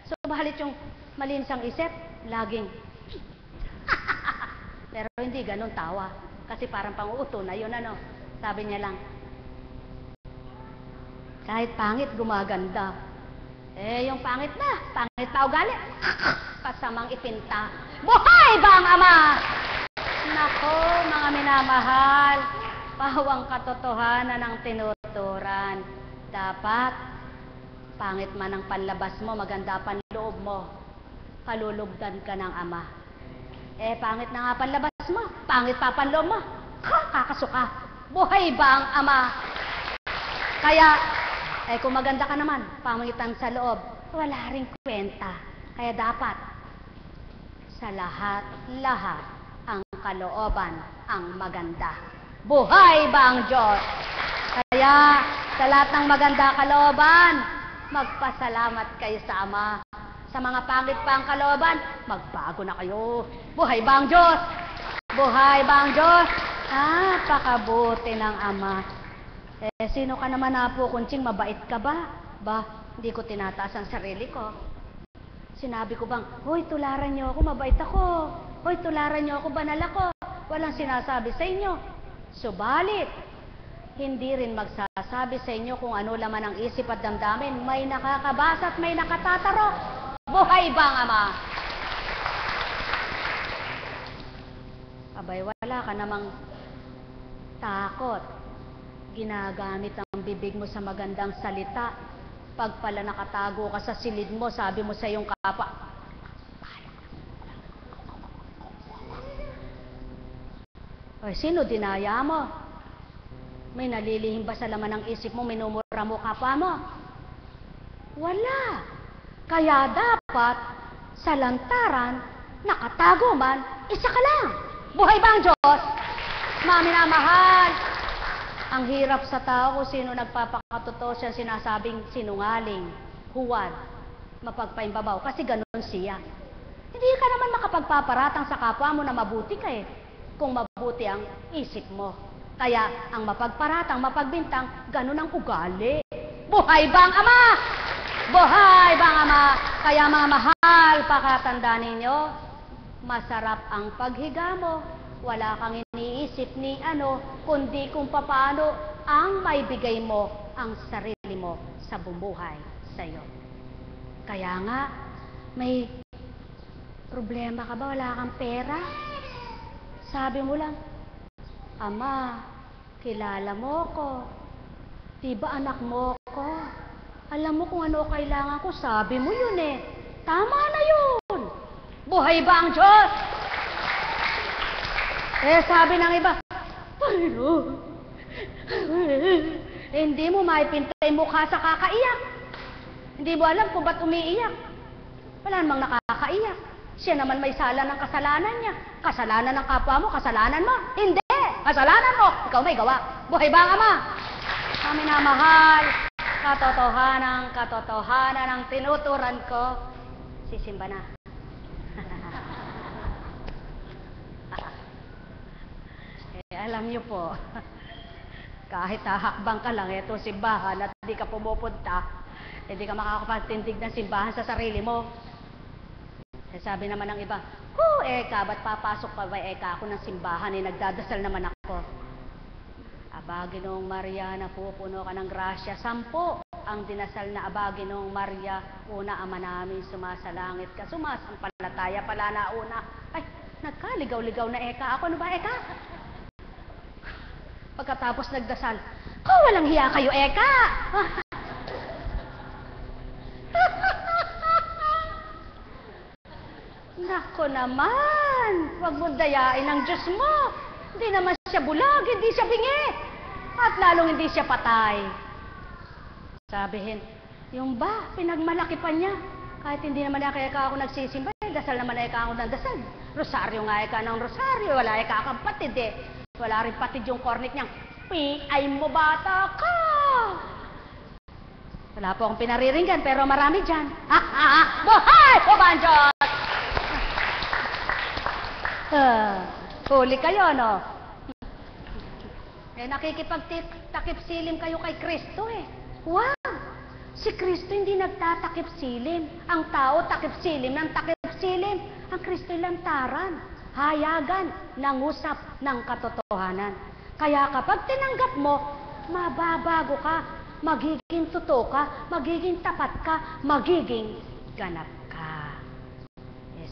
So, bahalit yung malinsang isip, laging, pero hindi ganun tawa. Kasi parang pang-uuto na yun, Sabi niya lang, kahit pangit, gumaganda. Yung pangit pa ugali. Pasamang ipinta. Buhay ba ang Ama? Nako, mga minamahal, pawang katotohanan ang tinuturan. Dapat, pangit man ang panlabas mo, maganda panloob mo. Kalulugdan ka ng Ama. Pangit na nga panlabas mo, pangit pa panloob mo. Kakasuka. Buhay ba ang Ama? Kaya, kung maganda ka naman, pangitan sa loob, wala ring kwenta. Kaya dapat, sa lahat, ang kalooban ang maganda. Buhay ba ang Diyos? Kaya sa lahat ng maganda kalooban, magpasalamat kayo sa Ama. Sa mga pangit pa ang kalooban, magbago na kayo. Buhay ba ang Diyos? Buhay ba ang Diyos? Napakabuti ng Ama. Sino ka naman na po, Kunching? Mabait ka ba? Ba, hindi ko tinataas ang sarili ko. Sinabi ko bang, hoy, tularan niyo ako, mabait ako. Hoy, tularan niyo ako, banal ako. Walang sinasabi sa inyo. Subalit, hindi rin magsasabi sa inyo kung ano laman ang isip at damdamin. May nakakabasa at may nakatatarok. Buhay ba ang Ama? Abay, wala ka namang takot. Ginagamit ang bibig mo sa magandang salita. Pag pala nakatago ka sa silid mo, sabi mo sa iyong kapwa, ay, sino dinaya mo? May nalilihim ba sa laman ng isip mo, minumura mo kapwa mo? Wala. Kaya dapat, sa lantaran, nakatago man, isa ka lang. Buhay ba ang Diyos? Mami na mahal. Ang hirap sa tao kung sino nagpapakatotoo siya sinasabing sinungaling, huwad, mapagpaimbabaw, kasi ganun siya. Hindi ka naman makapagpaparatang sa kapwa mo na mabuti ka kung mabuti ang isip mo. Kaya ang mapagparatang, mapagbintang, ganun ang ugali. Buhay ba ang Ama? Buhay ba ang Ama? Kaya mga mahal, pakatandaan ninyo, masarap ang paghiga mo. Wala kang iniisip ni kundi kung paano ang maibigay mo ang sarili mo sa bumuhay sa iyo. Kaya nga, may problema ka ba? Wala kang pera? Sabi mo lang, Ama, kilala mo ko. Diba anak mo ko? Alam mo kung ano kailangan ko, sabi mo yun eh. Tama na yun. Buhay ba ang Diyos? Sabi ng iba, Panginoon, hindi mo maipinta yung mukha sa kakaiyak. Hindi mo alam kung ba't umiiyak. Wala namang nakakaiyak. Siya naman may sala ng kasalanan niya. Kasalanan ng kapwa mo, kasalanan mo. Hindi! Kasalanan mo! Ikaw may gawa. Buhay ba ang Ama? Kami na mahal, katotohanan ang tinuturan ko. Sisimba na. Alam niyo po, kahit hahakbang ka lang, eto simbahan at hindi ka pumupunta, hindi ka makakapagtindig ng simbahan sa sarili mo. Sabi naman ng iba, Eka, ba't papasok pa ba Eka ako ng simbahan? Nagdadasal naman ako. Aba, Ginoong Maria, napupuno ka ng grasya. 10 ang dinasal na Aba, Ginoong Maria. Una, Ama namin, sumasalangit ka. Sumasampalataya pala na una. Ay, nagkaligaw-ligaw na Eka. Ako, ano ba Eka? Pagkatapos nagdasal, walang hiya kayo, Eka! Nako naman, huwag mo dayain ang Diyos mo. Hindi naman siya bulag, hindi siya bingi. At lalong hindi siya patay. Sabihin, yung ba, pinagmalaki pa niya. Kahit hindi naman Eka ako nagsisimba, dasal naman Eka ako ng dasal. Rosaryo nga Eka ng rosaryo, wala Eka kang patid Wala rin patid yung cornic niyang, ay mo bata ka! Wala po akong pinariringgan, pero marami dyan. Buhay po ba ang Diyos? Huli kayo, no? Nakikipagtakip silim kayo kay Kristo Wow! Si Kristo hindi nagtatakip silim. Ang tao takip silim ng takip silim. Ang Kristo'y lantaran, hayagan, nangusap ng katotohanan. Kaya kapag tinanggap mo, mababago ka, magiging totoo ka, magiging tapat ka, magiging ganap ka.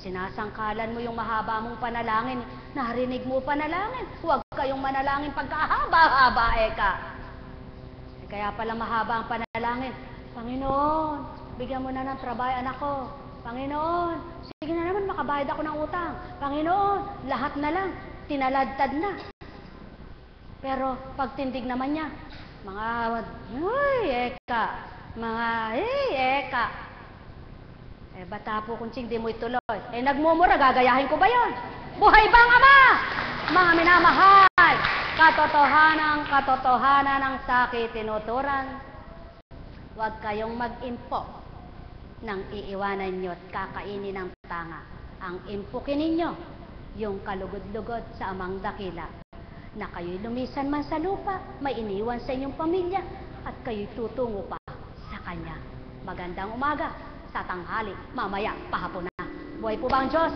Sinasangkalan mo yung mahaba mong panalangin, narinig mo panalangin, huwag kayong manalangin pagkahaba-haba Eka. Kaya pala mahaba ang panalangin, Panginoon, bigyan mo na ng trabaho anak ko. Panginoon, sige na naman makabayad ako ng utang. Panginoon, lahat na lang, tinaladtad na. Pero pagtindig naman niya, mga, Eka, mga, Eka. Bata po Kunching, di mo ituloy. Nagmumura, gagayahin ko ba yon? Buhay ba ang Ama? Mga minamahal, katotohanan ng sakit tinuturan, huwag kayong mag-impo nang iiwanan nyo at kakainin ng tanga. Ang impukin ninyo, yung kalugod-lugod sa amang dakila, na kayo'y lumisan man sa lupa, may iniwan sa inyong pamilya, at kayo'y tutungo pa sa Kanya. Magandang umaga, sa tanghali, mamaya, pahapon na. Buhay po ba ang Diyos?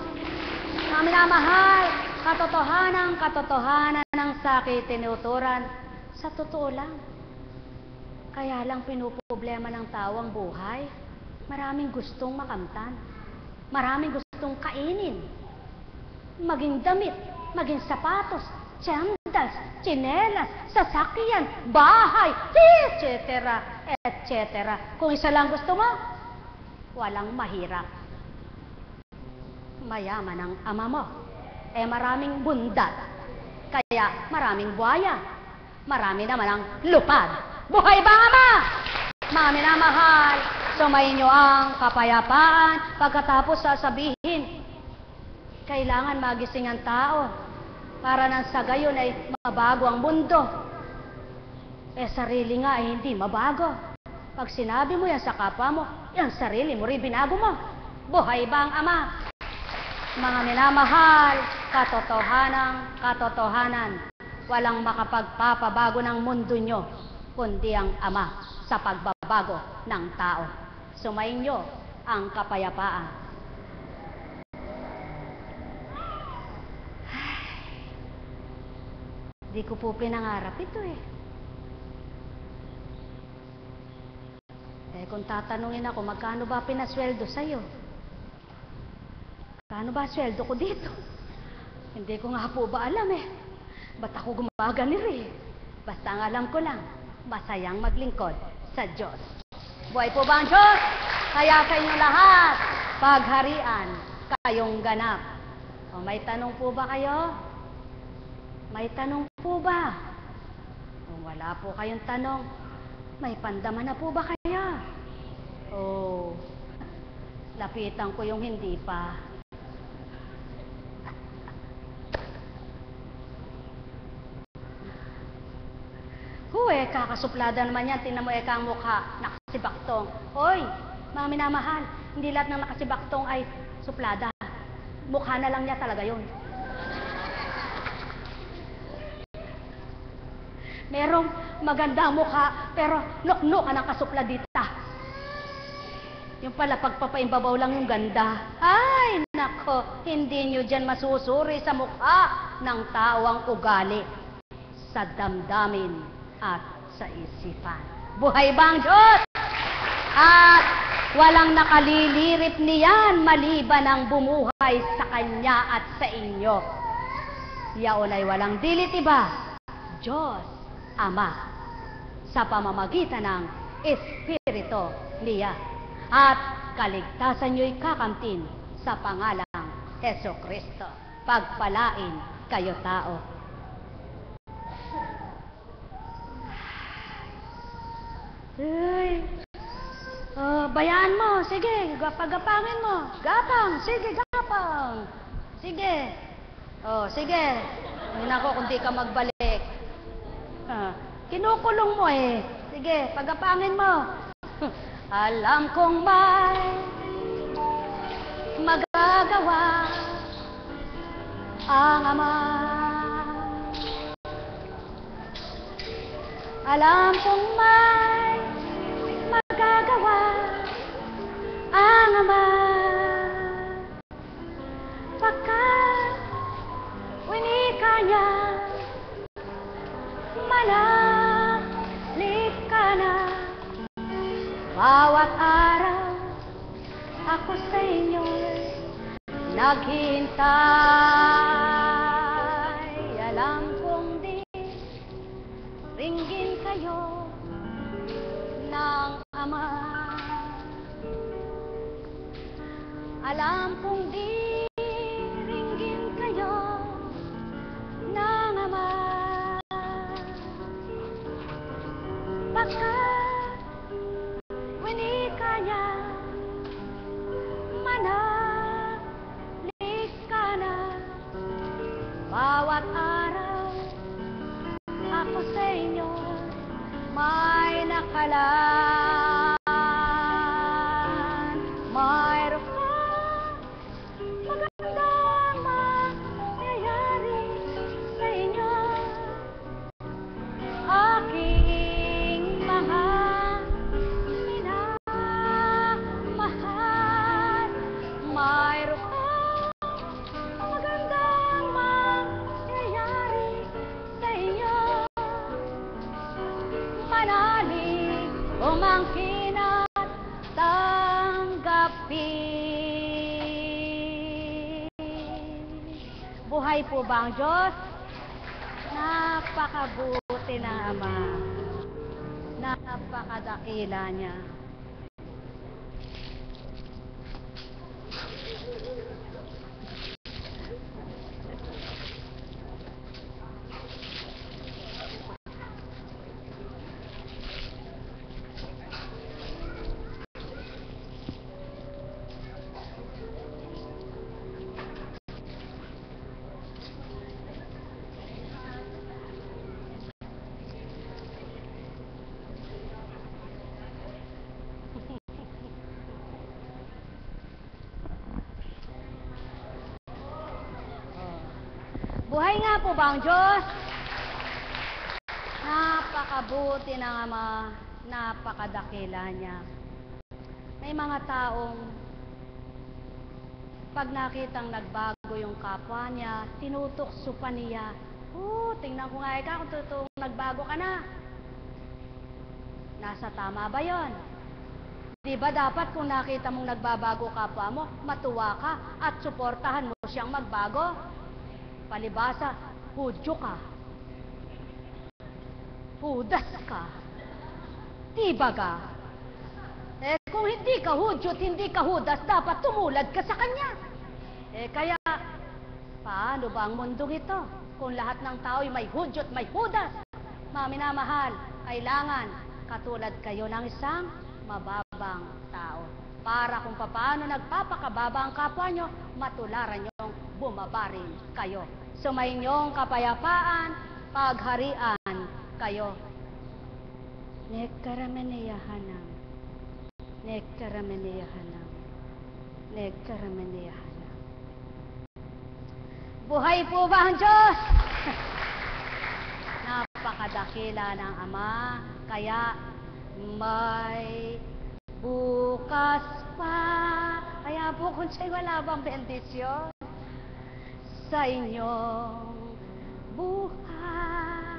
Mga minamahal, katotohanan ng sakit tinuturan, sa totoo lang. Kaya lang pinuproblema ng tao ang buhay. Maraming gustong makamtan. Maraming gustong kainin. Maging damit, maging sapatos, sandals, tsinelas, sasakyan, bahay, etc. etc. Kung isa lang gusto mo, walang mahirap. Mayaman ang ama mo. Maraming bundad. Kaya maraming buhaya. Marami naman ang lupad. Buhay ba, ama? Mga minamahal, sumayin nyo ang kapayapaan pagkatapos sasabihin. Kailangan magising ang tao para nang sa gayon ay mabago ang mundo. Sarili nga ay hindi mabago. Pag sinabi mo yan sa kapwa mo, yung sarili mo rin binago mo. Buhay ba ang ama? Mga minamahal, katotohanan, walang makapagpapabago ng mundo nyo, kundi ang ama sa pagbabago ng tao. Sumayin nyo ang kapayapaan. Di ko po pinangarap ito kung tatanungin ako, magkano ba pinasweldo sa'yo? Kano ba sweldo ko dito? Hindi ko nga po ba alam Ba't ako gumaganir Basta ang alam ko lang, masayang maglingkod sa Diyos. Buhay po ba ang Diyos? Kaya sa inyo lahat, pagharian, kayong ganap. May tanong po ba kayo? May tanong po ba? Kung wala po kayong tanong, may pandaman na po ba kayo? Lapitan ko yung hindi pa. Kakasuplada naman yan. Tingnan mo ang mukha, nakasibaktong. Hoy, mga minamahal, hindi lahat ng nakasibaktong ay suplada. Mukha na lang niya talaga yun. Merong maganda mukha, pero nuk-nuk ang kasupladita. Yung pala, pagpapaimbabaw lang yung ganda. Ay, nako, hindi nyo dyan masusuri sa mukha ng tao ang ugali, sa damdamin at sa isipan. Buhay ba ang Diyos? At walang nakalilirip niyan maliban ang bumuhay sa Kanya at sa inyo. Yaon ay walang dilit iba, Diyos Ama, sa pamamagitan ng Espiritu niya. At kaligtasan nyo'y kakamtin sa pangalang Hesukristo. Pagpalain kayo tao. Bayaan mo, sige, pagapangin mo. Gapang, sige, gapang. Sige. Sige. Nako, kung di ka magbalik. Kinukulong mo Sige, pagapangin mo. Alam kong may magagawa ang Ama. Alam kong may magagawa ang Ama. Pagkat winika niya, manahalik ka na. Bawat araw ako sa inyo naghihintay. Alam kong di ringgin kayo ng Ama. Alam kong di ringgin kayo ng Ama. Pagkat winika niya, manahalik ka na. Bawat kasalan. Mayroon ka magandang mangyayari sa inyo, aking mga minamahal. Mayroon ka magandang mangyayari sa inyo, manalig umangkin at tanggapin. Buhay po ba ang Diyos? Napakabuti ng Ama. Napakadakila niya. Buhay nga po ba ang Diyos? Napakabuti ng Ama, napakadakila niya. May mga taong pag nakitang nagbago yung kapwa niya, tinutukso pa niya. Tingnan ko nga ikaw kung totoong nagbago ka na. Nasa tama ba yon? Di ba dapat kung nakita mong nagbabago kapwa mo, matuwa ka at suportahan mo siyang magbago? Palibasa, Hudyo ka. Hudas ka. Tiba ka. Kung hindi ka Hudyo at hindi ka Hudas, dapat tumulad ka sa kanya. Kaya, paano ba ang mundong ito? Kung lahat ng tao'y may Hudyo at may Hudas. Mga minamahal, kailangan katulad kayo ng isang mababang tao. Para kung paano nagpapakababa ang kapwa nyo, matularan nyong bumaba rin kayo. Sumayinyong kapayapaan, pagharian kayo. Nekkarameneyahanam. Nekkarameneyahanam. Nekkarameneyahanam. Buhay po ba ang Diyos? Napakadakila ng Ama, kaya may bukas pa. Kaya po kung siya'y wala bang bendisyon sa inyong buhay,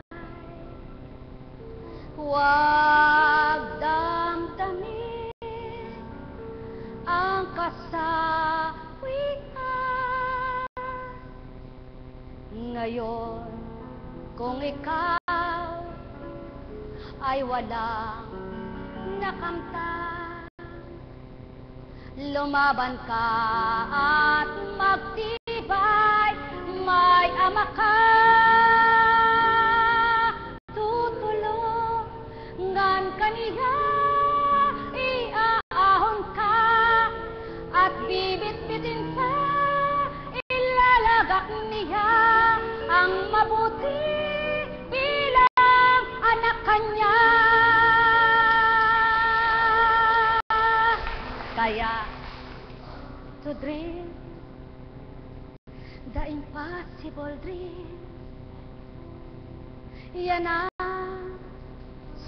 huwag damdamin ang kasawian. Ngayon, kung ikaw ay walang nakamtan, lumaban ka at magtibay, may Ama ka. Tutulungan ka niya, iaahon ka, at bibit-bitin ka, ilalagak niya ang mabuti bilang anak kanya. Kaya, to dream the impossible dream, yan ang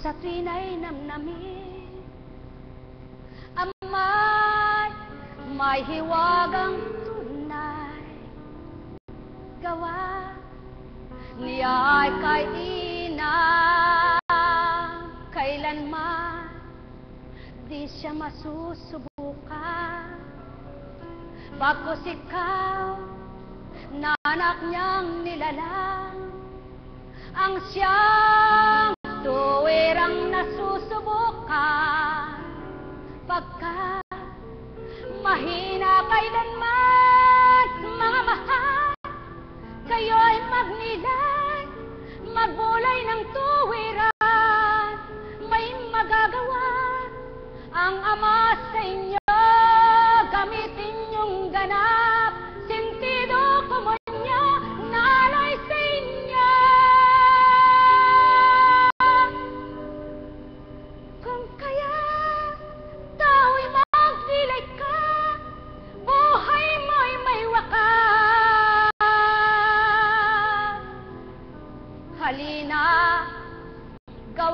sa tuwina'y namnamin. Ama'y may hiwagang tunay, gawa niya ay kay inang kailanman di siya masusubukan. Bagkus ikaw na anak niyang nilalang, ang siyang tuwirang nasusubukan. Pagka mahina kailanman, mga mahal, kayo'y magnilay, magbulay ng tuwiran, may magagawa ang Ama sa inyo. Gamitin yung ganap, sentido komunyo, nalay sa inyo.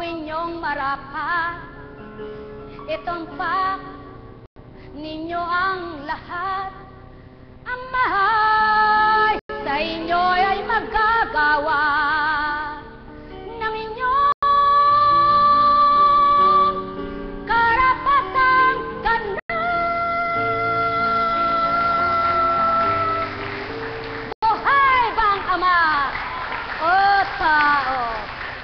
gawin niyong marapat. Itong ninyo ang lahat. Ang mahal sa inyo ay magagawa ng inyong karapatang ganda. Buhay bang Ama o tao?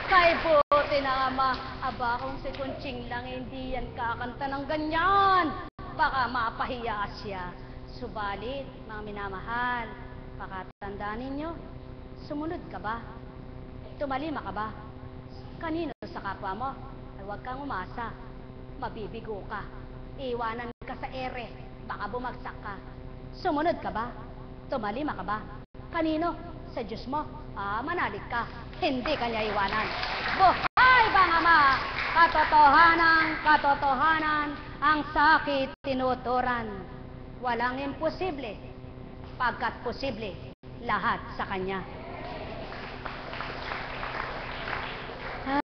Kay buti na Ama. Aba, kung si Kunching lang, hindi yan kakanta ng ganyan. Baka mapahiya siya. Subalit, mga minamahal, pakatandaan ninyo, sumunod ka ba? Tumalima ka ba? Kanino sa kapwa mo? Ay huwag kang umasa. Mabibigo ka. Iwanan ka sa ere. Baka bumagsak ka. Sumunod ka ba? Tumalima ka ba? Kanino? Sa Diyos mo? Manalig ka. Hindi kanya iwanan. Buhay bang Ama? Katotohanan, ang sakit tinuturan. Walang imposible, pagkat posible lahat sa Kanya.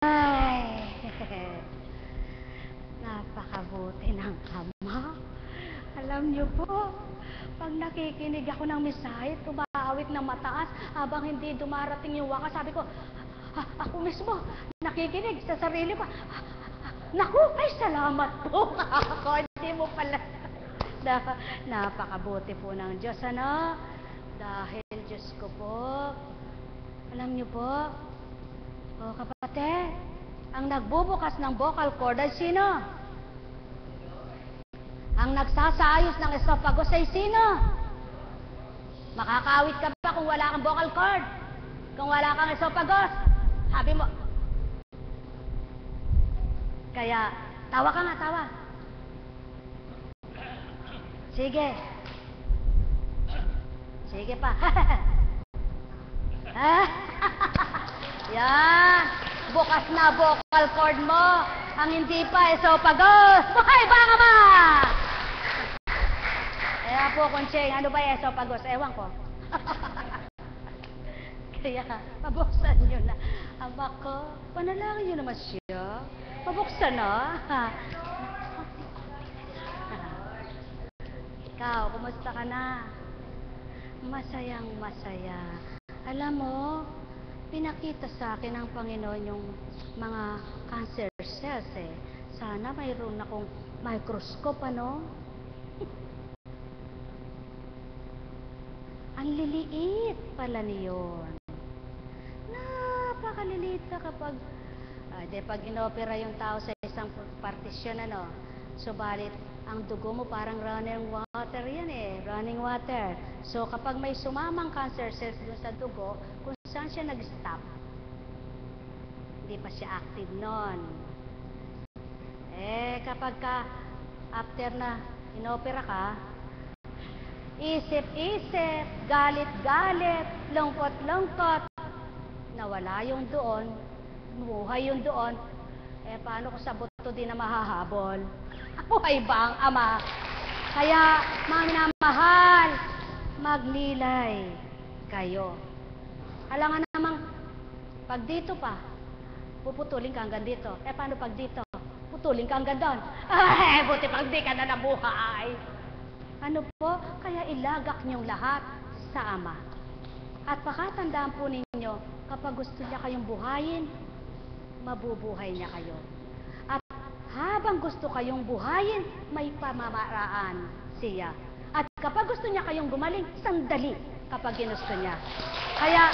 Ay, napakabuti ng Ama. Alam niyo po, pag nakikinig ako ng mensahe, tumaawit ng mataas, habang hindi dumarating yung wakas, sabi ko, ako mismo, nakikinig sa sarili ko. Naku, ay salamat po. Ako, hindi mo pala. Napakabuti po ng Diyos, ano? Dahil Diyos ko po, alam niyo po, kapatid, ang nagbubukas ng vocal cord ay sino? Ang nagsasaayos ng esophagus ay sino? Makakaawit ka ba kung wala kang vocal cord? Kung wala kang esophagus? Sabi mo. Kaya, tawa ka nga, tawa. Sige. Sige pa. Yan. Bukas na vocal cord mo. Ang hindi pa, esophagus. Buhay ba Ama? Po, Kunching, ano ba yung esophagus? Ewan ko. Kaya, pabuksan nyo na. Ama ko, panalangin nyo naman siya. Pabuksan na. Ikaw, kumusta ka na? Masayang masaya. Alam mo, pinakita sa akin ng Panginoon yung mga cancer cells eh. Sana mayroon akong microscope, ano? Ang liliit pala niyon. Napakaliliit ka kapag pag inopera yung tao sa isang partisyon, ano, subalit ang dugo mo parang running water yan eh, running water. So kapag may sumamang cancer cells dun sa dugo, kung saan siya nag-stop, hindi pa siya active nun. Kapag after na inopera ka, isip-isip, galit-galit, lungkot-lungkot, nawala yung doon, buhay yung doon, paano ko sa buto din na mahahabol? Buhay ba ang Ama? Kaya, mga minamahal, maglilay kayo. Alangan namang, pag dito pa, puputulin ka hanggang dito. Paano pag dito? Putulin ka hanggang doon. Buti pag di ka na nabuhay. Ano po? Kaya ilagak niyong lahat sa Ama. At pakatandaan po ninyo, kapag gusto niya kayong buhayin, mabubuhay niya kayo. At habang gusto kayong buhayin, may pamamaraan siya. At kapag gusto niya kayong gumaling, sandali kapag ginusto niya. Kaya,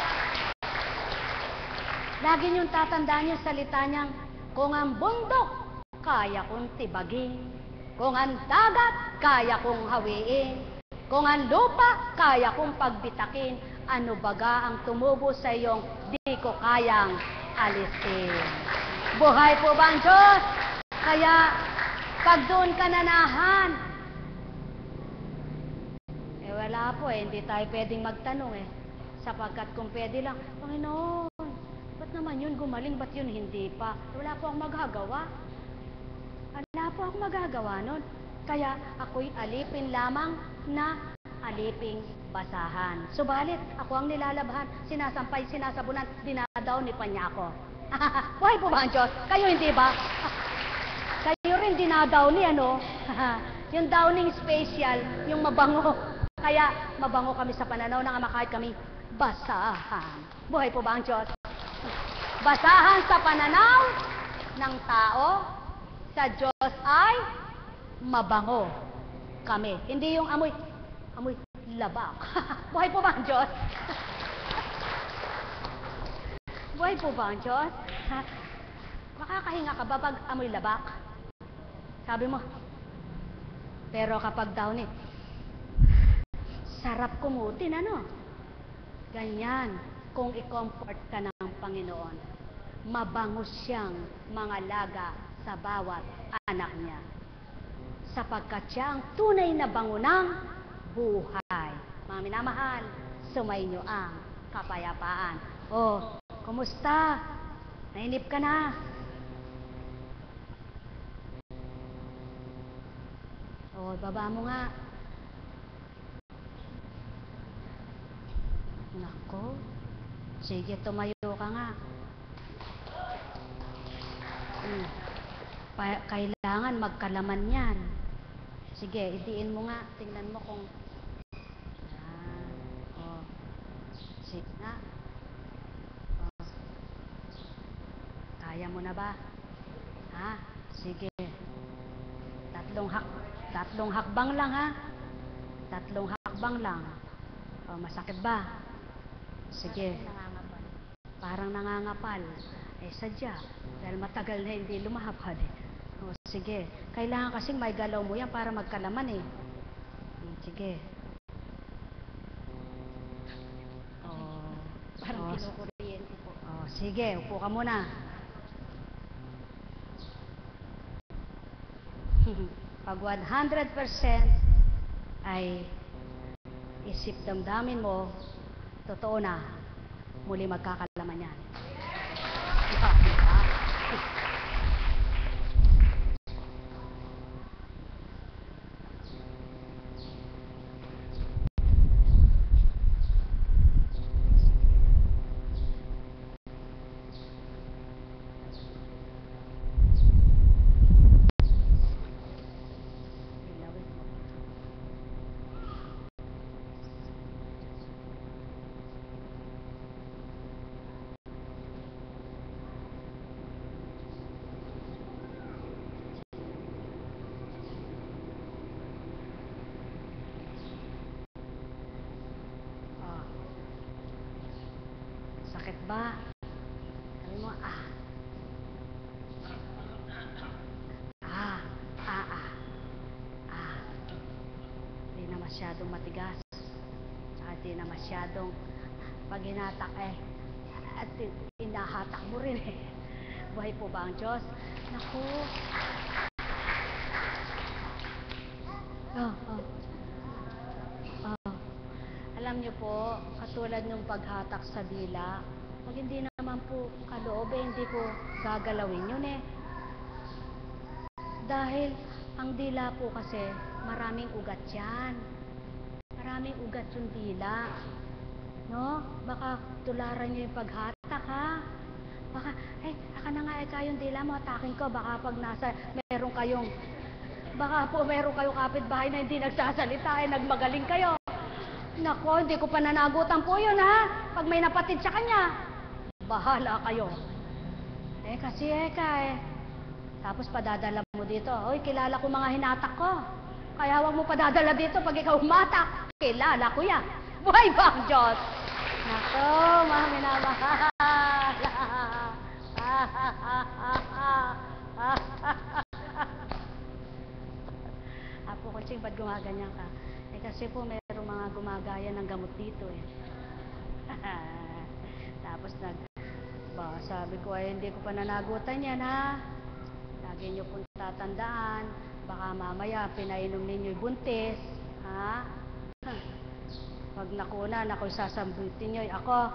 lagi niyong tatandaan yung salita niyang, kung ang bundok, kaya kong tibagin. Kung ang dagat, kaya kong hawiin. Kung ang lupa, kaya kong pagbitakin. Ano baga ang tumubo sa iyong di ko kayang alisin? Buhay po ba ang Diyos? Kaya, pag doon ka nanahan, wala po hindi tayo pwedeng magtanong sapagkat kung pwede lang, Panginoon, ba't naman yun gumaling, ba't yun hindi pa? Wala po akong magagawa. Wala po akong magagawa nun. Kaya ako'y alipin lamang na aliping basahan. Subalit, ako ang nilalabhan, sinasampay, sinasabunan, dinadaw ni pa niya ako. Buhay po ba ang Diyos? Kayo hindi ba? Kayo rin dinadowny, ano? Yung downing special, yung mabango. Kaya mabango kami sa pananaw ng Ama kahit kami basahan. Buhay po ba ang Diyos? Basahan sa pananaw ng tao, sa Diyos ay mabango kami. Hindi yung amoy labak. Buhay po ba ang Diyos? Buhay po ba ang Diyos? Makakahinga ka ba pag amoy labak? Sabi mo. Pero kapag downy, sarap kumutin, ano? Ganyan, kung i-comfort ka ng Panginoon, mabango siyang mangalaga sa bawat anak niya. Sapagkat siya ang tunay na bango ng buhay. Mga minamahal, sumainyo ang kapayapaan. Oh, kumusta? Nainip ka na? Oh, baba mo nga. Nako. Sige, tumayo ka nga. Kailangan magkalaman yan. Sige, idiin mo nga. Tingnan mo kung... Oh. Sige nga. Oh. Kaya mo na ba? Ha? Sige. Tatlong hakbang lang, ha? Tatlong hakbang lang. Oh, masakit ba? Sige. Parang nangangapal. Eh, sadya. Dahil matagal na hindi lumahapad. Oh, sige. Kailangan kasing may galaw mo yan para magkalaman, eh. Sige. Oh. Parang kinukuryente po. Oh, sige. Upo ka muna. Pag 100% ay isip damdamin mo, totoo na, muli magkakalaman yan. Diba? Sakit ba? Sabi mo, Di na masyadong matigas. At di na masyadong pag hinatak at inahatak mo rin eh. Buhay po ba ang Diyos? Naku. Alam niyo po, katulad ng paghatak sa dila, pag hindi naman po kaloob, hindi po gagalawin yun eh. Dahil ang dila po kasi, maraming ugat yan. Maraming ugat yung dila. No? Baka tularan niyo yung paghatak, ha? Baka, aka na nga yung dila mo, hatakin ko. Baka pag meron kayong kapitbahay na hindi nagsasalita, nagmagaling kayo. Nako, hindi ko pa nanagutan po yun, ha? Pag may napatid sa kanya, bahala kayo. Kasi Tapos padadala mo dito, oy, kilala ko mga hinatak ko. Kaya huwag mo padadala dito pag ikaw humatak. Kilala ko yan. Buhay ba ang Diyos? Nako, mga minamahal. Apo ko, Ching, ba't gumaganyan ka? Kasi po merong mga gumagaya ng gamot dito eh. Tapos sabi ko hindi ko pa nanagutan yan, ha? Lagi nyo pong tatandaan, baka mamaya pinainom ninyo'y buntis, ha? Pag nakuna, ako'y sasambutin nyo'y ako,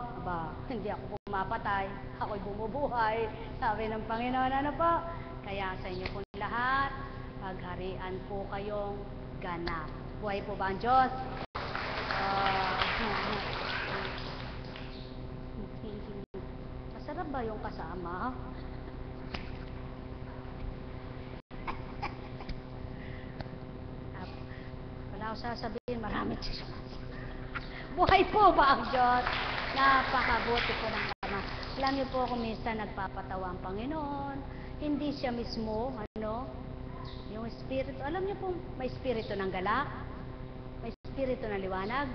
hindi ako pumapatay, ako'y bumubuhay, sabi ng Panginoon, ano po? Kaya sa inyo pong lahat, pagharian po kayong ganap. Buhay po ba ang Diyos? Masarap ba yung kasama? Wala ako sasabihin, maraming chismis. Buhay po ba ang Diyos? Napakabuti po ng Ama. Alam niyo po kung minsan nagpapatawa ang Panginoon, hindi siya mismo, yung Espiritu. Alam niyo po, may Espiritu ng galak, may Espiritu ng liwanag,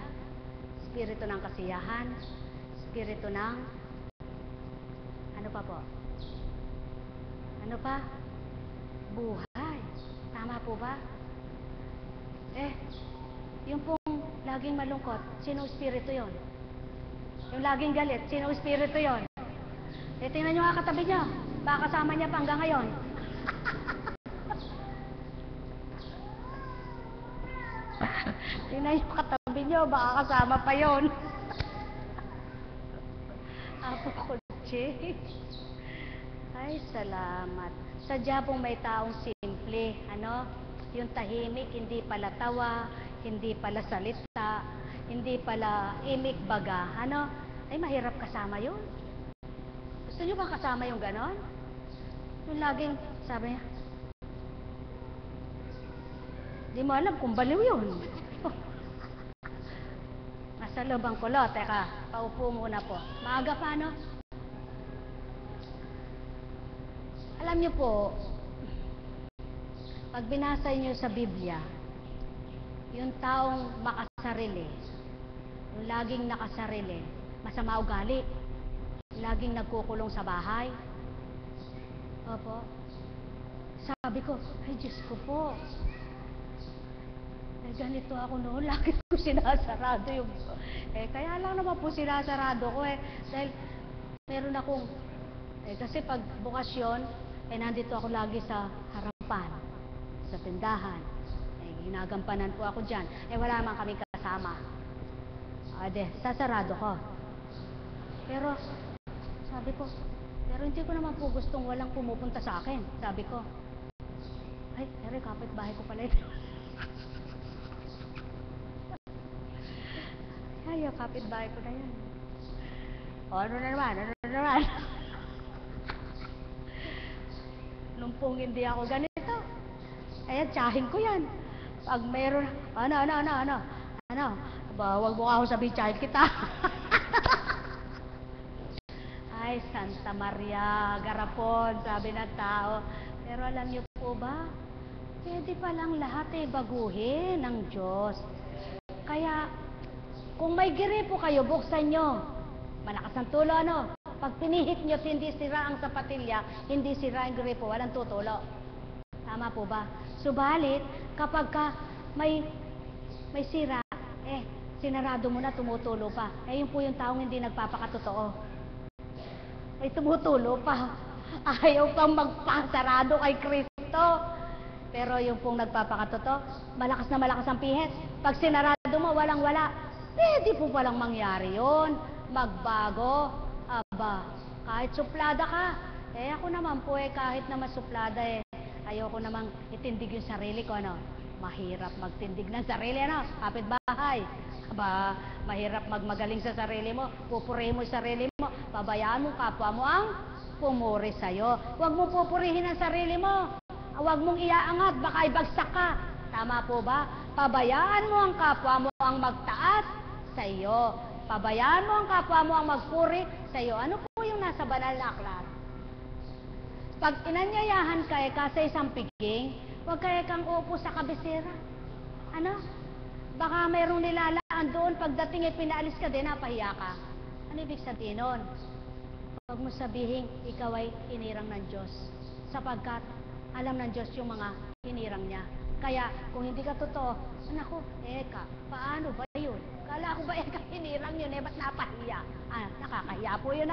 Espiritu ng kasiyahan, Espiritu ng, ano pa po? Ano pa? Buhay. Tama po ba? Yung pong laging malungkot, sinong Espiritu yon? Yung laging galit, sinong Espiritu yon? Tingnan nyo nga katabi nyo, baka kasama niya pa hanggang ngayon. Tingnan nyo katabi nyo, baka kasama pa yon. Apo kotse. Ay, salamat. Sadya pong may taong simple, yung tahimik, hindi pala tawa, hindi pala salita, hindi pala imik baga, ay mahirap kasama yun. Gusto nyo ba kasama yung ganon? Yung laging, sabi niya, di mo alam kung baliw yun. Nasa loob ang kulo, teka, paupo muna po. Maaga pa, Alam niyo po, pag binasa niyo sa Biblia, yung taong makasarili, yung laging nakasarili, masama ugali, laging nagkukulong sa bahay. Opo. Sabi ko, ay Diyos ko po, ganito ako noon, lagi ko sinasarado yung, kaya lang naman po sinasarado ko dahil meron akong, kasi pag bukasyon, nandito ako lagi sa harapan, sa tindahan. Ginagampanan po ako dyan. Wala naman kami kasama. Sasarado ko. Pero, sabi ko, pero hindi ko naman po gustong walang pumupunta sa akin. Sabi ko, pero kapitbahay ko pala ito. Kapitbahay ko na yan. Ano na naman? Nung pong hindi ako ganito, tsahin ko yan. Pag mayroon, wag mo ako sabihin, tsahin kita. Ay, Santa Maria, garapon, sabi ng tao. Pero alam niyo po ba, pwede palang lahat baguhin ng Diyos. Kaya, kung may gripo kayo, buksan nyo. Malakas ang tulo, Pag pinihit nyo, hindi sira ang sapatilya, hindi sira ang gripo, walang tutulo. Tama po ba? Subalit, kapag may sira, sinarado mo na, tumutulo pa. Yun po yung taong hindi nagpapakatotoo. May tumutulo pa. Ayaw pang magpasarado kay Kristo. Pero yung pong nagpapakatotoo, malakas na malakas ang pihit. Pag sinarado mo, walang-wala. Pwede po palang mangyari yun. Magbago. Aba, kahit suplada ka. Ako naman po kahit na masuplada ayoko namang itindig yung sarili ko, Mahirap magtindig ng sarili, Kapitbahay. Aba, mahirap magmagaling sa sarili mo. Pupurihin mo yung sarili mo. Pabayaan mo kapwa mo ang pumuri sa'yo. Huwag mo pupurihin ang sarili mo. Huwag mong iaangat, baka ibagsak ka. Tama po ba? Pabayaan mo ang kapwa mo ang magtaas sa iyo. Pabayaan mo ang kapwa mo ang magpuri sa iyo. Ano po yung nasa banal na aklat? Pag inanyayahan ka sa isang piging, huwag kang uupo sa kabisera. Baka mayroong nilalaan doon, pagdating pinaalis ka din, napahiya ka. Ano ibig sabihin nun? Huwag mo sabihin, ikaw ay hinirang ng Diyos. Sapagkat alam ng Diyos yung mga hinirang niya. Kaya, kung hindi ka totoo, naku, paano ba yun? Kala ko ba hinirang yun, ba't napahiya? Nakakahiya po yun,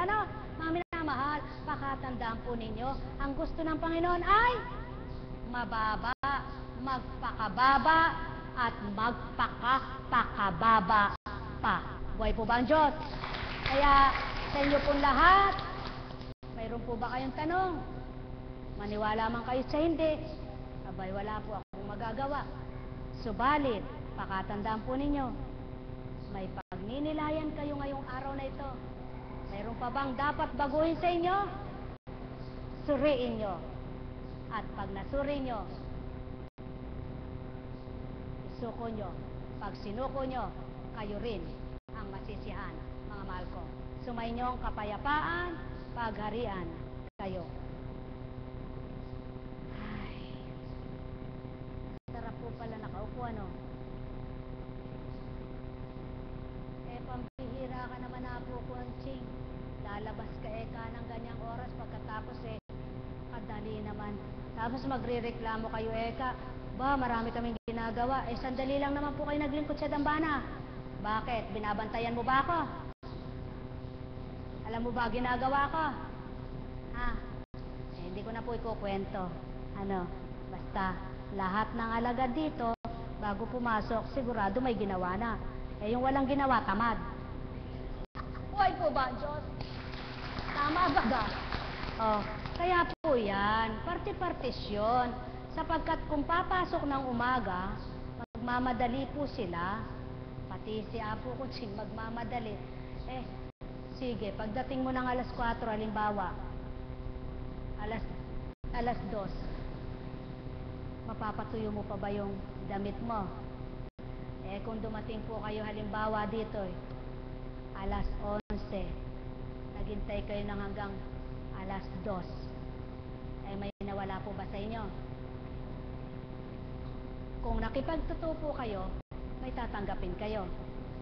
Mga minamahal, pakatandaan po ninyo, ang gusto ng Panginoon ay mababa, magpakababa, at magpakapakababa pa. Buhay po ba ang Diyos? Kaya, sa inyo pong lahat, mayroon po ba kayong tanong? Maniwala man kayo sa hindi, abay wala po akong magagawa. Subalit, pakatandaan po ninyo, may pagninilayan kayo ngayong araw na ito. Mayroon pa bang dapat baguhin sa inyo? Suriin nyo. At pag nasuri nyo, isuko nyo. Pag sinuko nyo, kayo rin ang masisihan, mga mahal ko. Sumayinyong kapayapaan, pagharian kayo. Ay, sarap po pala nakaupo, ano? Pampihira ka naman na po, Kunching. Lalabas ka ng ganyang oras pagkatapos kadali naman. Tapos magre-reklamo kayo ba, marami kaming ginagawa. Sandali lang naman po kayo naglingkod sa dambana. Bakit? Binabantayan mo ba ako? Alam mo ba ginagawa ko? Ha? Hindi ko na po ikukwento. Basta lahat ng alagad dito, bago pumasok, sigurado may ginawa na. Yung walang ginawa, tamad. Huwag po ba, Diyos? Tama ba ba? Kaya po yan, parte-partisyon. Sapagkat kung papasok ng umaga, magmamadali po sila. Pati si Apo Kutsing magmamadali. Sige, pagdating mo ng alas 4, halimbawa, alas 2, mapapatuyo mo pa ba yung damit mo? Kung dumating po kayo halimbawa dito, alas 11, naghintay kayo ng hanggang alas 2, may nawala po ba sa inyo? Kung nakipagtotoo po kayo, may tatanggapin kayo.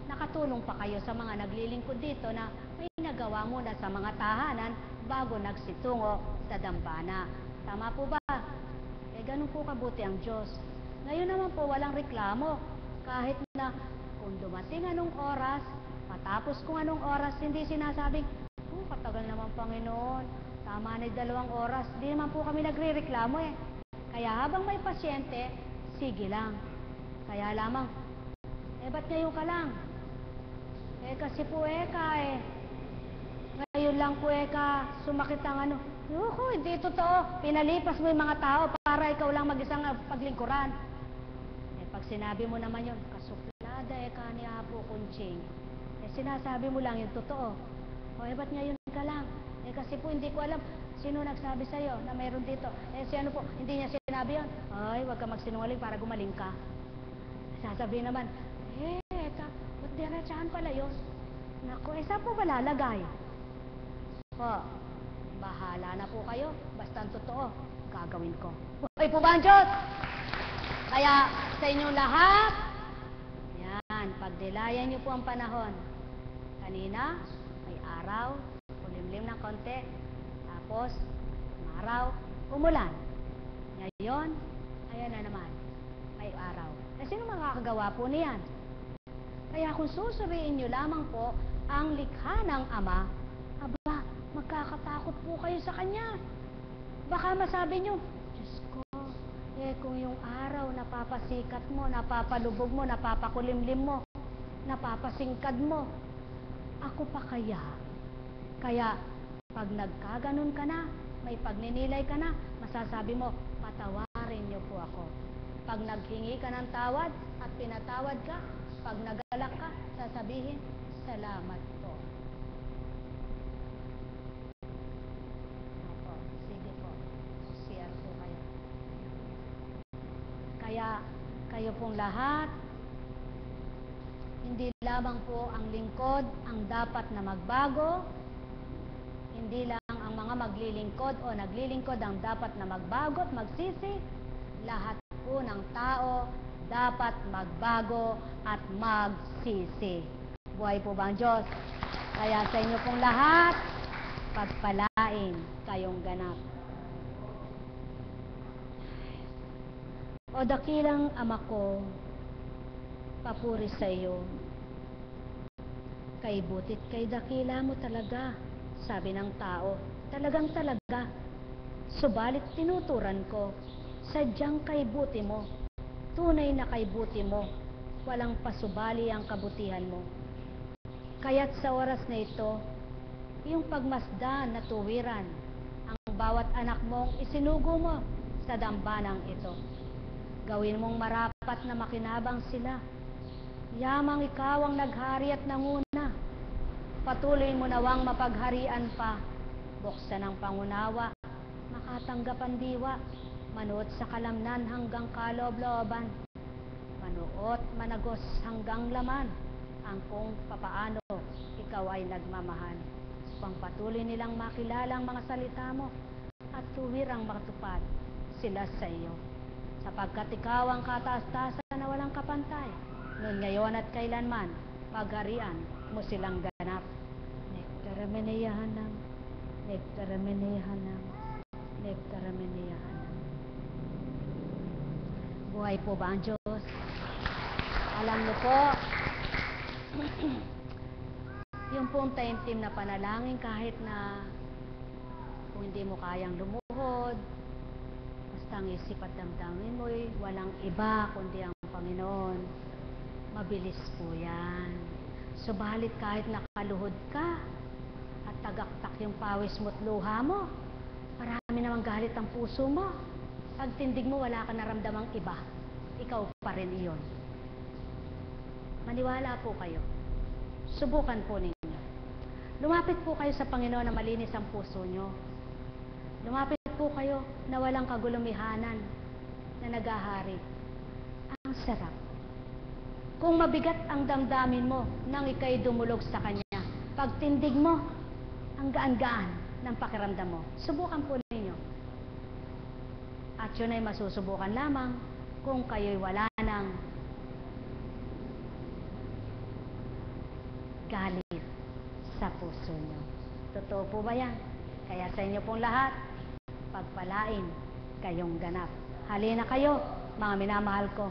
Nakatulong pa kayo sa mga naglilingkod dito na may nagawa muna sa mga tahanan bago nagsitungo sa dambana. Tama po ba? Ganun po kabuti ang Diyos. Ngayon naman po walang reklamo. Kahit na kung dumating anong oras, matapos kung anong oras, hindi sinasabing, katagal naman Panginoon, tama na 2 oras. Di naman po kami nagre-reklamo Kaya habang may pasyente, sige lang. Kaya lamang, ba't ngayon ka lang? Kasi po ngayon lang po sumakit ang hindi totoo. Pinalipas mo yung mga tao para ikaw lang mag-isang paglingkuran. Pag sinabi mo naman yun, kasuplada ni Apo Kunching. Sinasabi mo lang yung totoo. Ba't ngayon ka lang? Kasi po hindi ko alam sino nagsabi sa'yo na mayroon dito. Si ano po, hindi niya sinabi yun. Huwag ka magsinungaling para gumaling ka. Sasabihin naman, ba't diretsahan pala yun? Naku, saan po ba lalagay? Bahala na po kayo. Basta ang totoo, gagawin ko. Buhay po ba ang Diyos? Kaya sa inyong lahat, yan, pagdilayan niyo po ang panahon. Kanina, may araw, kulimlim ng konti, tapos, araw, umulan. Ngayon, ayan na naman, may araw. Sino makakagawa po niyan? Kaya kung susuriin niyo lamang po ang likha ng Ama, magkakatakot po kayo sa Kanya. Baka masabi niyo, Diyos ko, kung yung araw napapasikat mo, napapalubog mo, napapakulimlim mo, napapasingkad mo, ako pa kaya? Kaya, pag nagkaganon ka na, may pagninilay ka na, masasabi mo, patawarin niyo po ako. Pag naghingi ka ng tawad at pinatawad ka, pag nagalak ka, sasabihin, salamat po. Sige po. CR po kayo. Kaya, kayo pong lahat, hindi lamang po ang lingkod ang dapat na magbago, hindi lang ang mga maglilingkod o naglilingkod ang dapat na magbago at magsisi, lahat po ng tao dapat magbago at magsisi. Buhay po ba ang Diyos? Kaya sa inyo pong lahat, pagpalain kayong ganap. O dakilang Ama ko, papuri sa iyo. Kay butit kay dakila mo talaga, sabi ng tao. Talagang talaga. Subalit tinuturan ko, sadyang kay buti mo. Tunay na kay buti mo. Walang pasubali ang kabutihan mo. Kaya't sa oras na ito, yung pagmasdan na tuwiran, ang bawat anak mong isinugo mo sa dambanang ito. Gawin mong marapat na makinabang sila. Yamang ikaw ang naghari at nanguna. Patuloy mo nawang mapagharian pa. Buksan ang pangunawa, makatanggap ang diwa, manuot sa kalamnan hanggang kaloob-looban. Manuot managos hanggang laman, ang kung papaano ikaw ay nagmamahal. Upang patuloy nilang makilala ang mga salita mo at tuwirang matupad sila sa iyo. Sapagkat ikaw ang kataas-taasan na walang kapantay, noon ngayon at kailanman, pagharian mo silang ganap. Nektarameneyahanam, nektarameneyahanam, nektarameneyahanam. Buhay po ba ang Diyos? Alam mo po, yung pong taimtim na panalangin kahit na kung hindi mo kayang lumuhod, basta ang isip at damdamin mo'y walang iba kundi ang Panginoon. Mabilis po yan. Subalit kahit nakaluhod ka at tagaktak yung pawis mo't luha mo, marami namang galit ang puso mo. Pag tindig mo, wala ka naramdamang iba. Ikaw pa rin iyon. Maniwala po kayo. Subukan po ninyo. Lumapit po kayo sa Panginoon na malinis ang puso nyo. Lumapit po kayo na walang kagulumihanan na nagahari. Ang sarap. Kung mabigat ang damdamin mo nang ika'y dumulog sa Kanya, pagtindig mo, ang gaan-gaan ng pakiramdam mo. Subukan po ninyo. At yun ay masusubukan lamang kung kayo'y wala ng galit sa puso nyo. Totoo po ba yan? Kaya sa inyo pong lahat, pagpalain kayong ganap. Halina kayo, mga minamahal ko.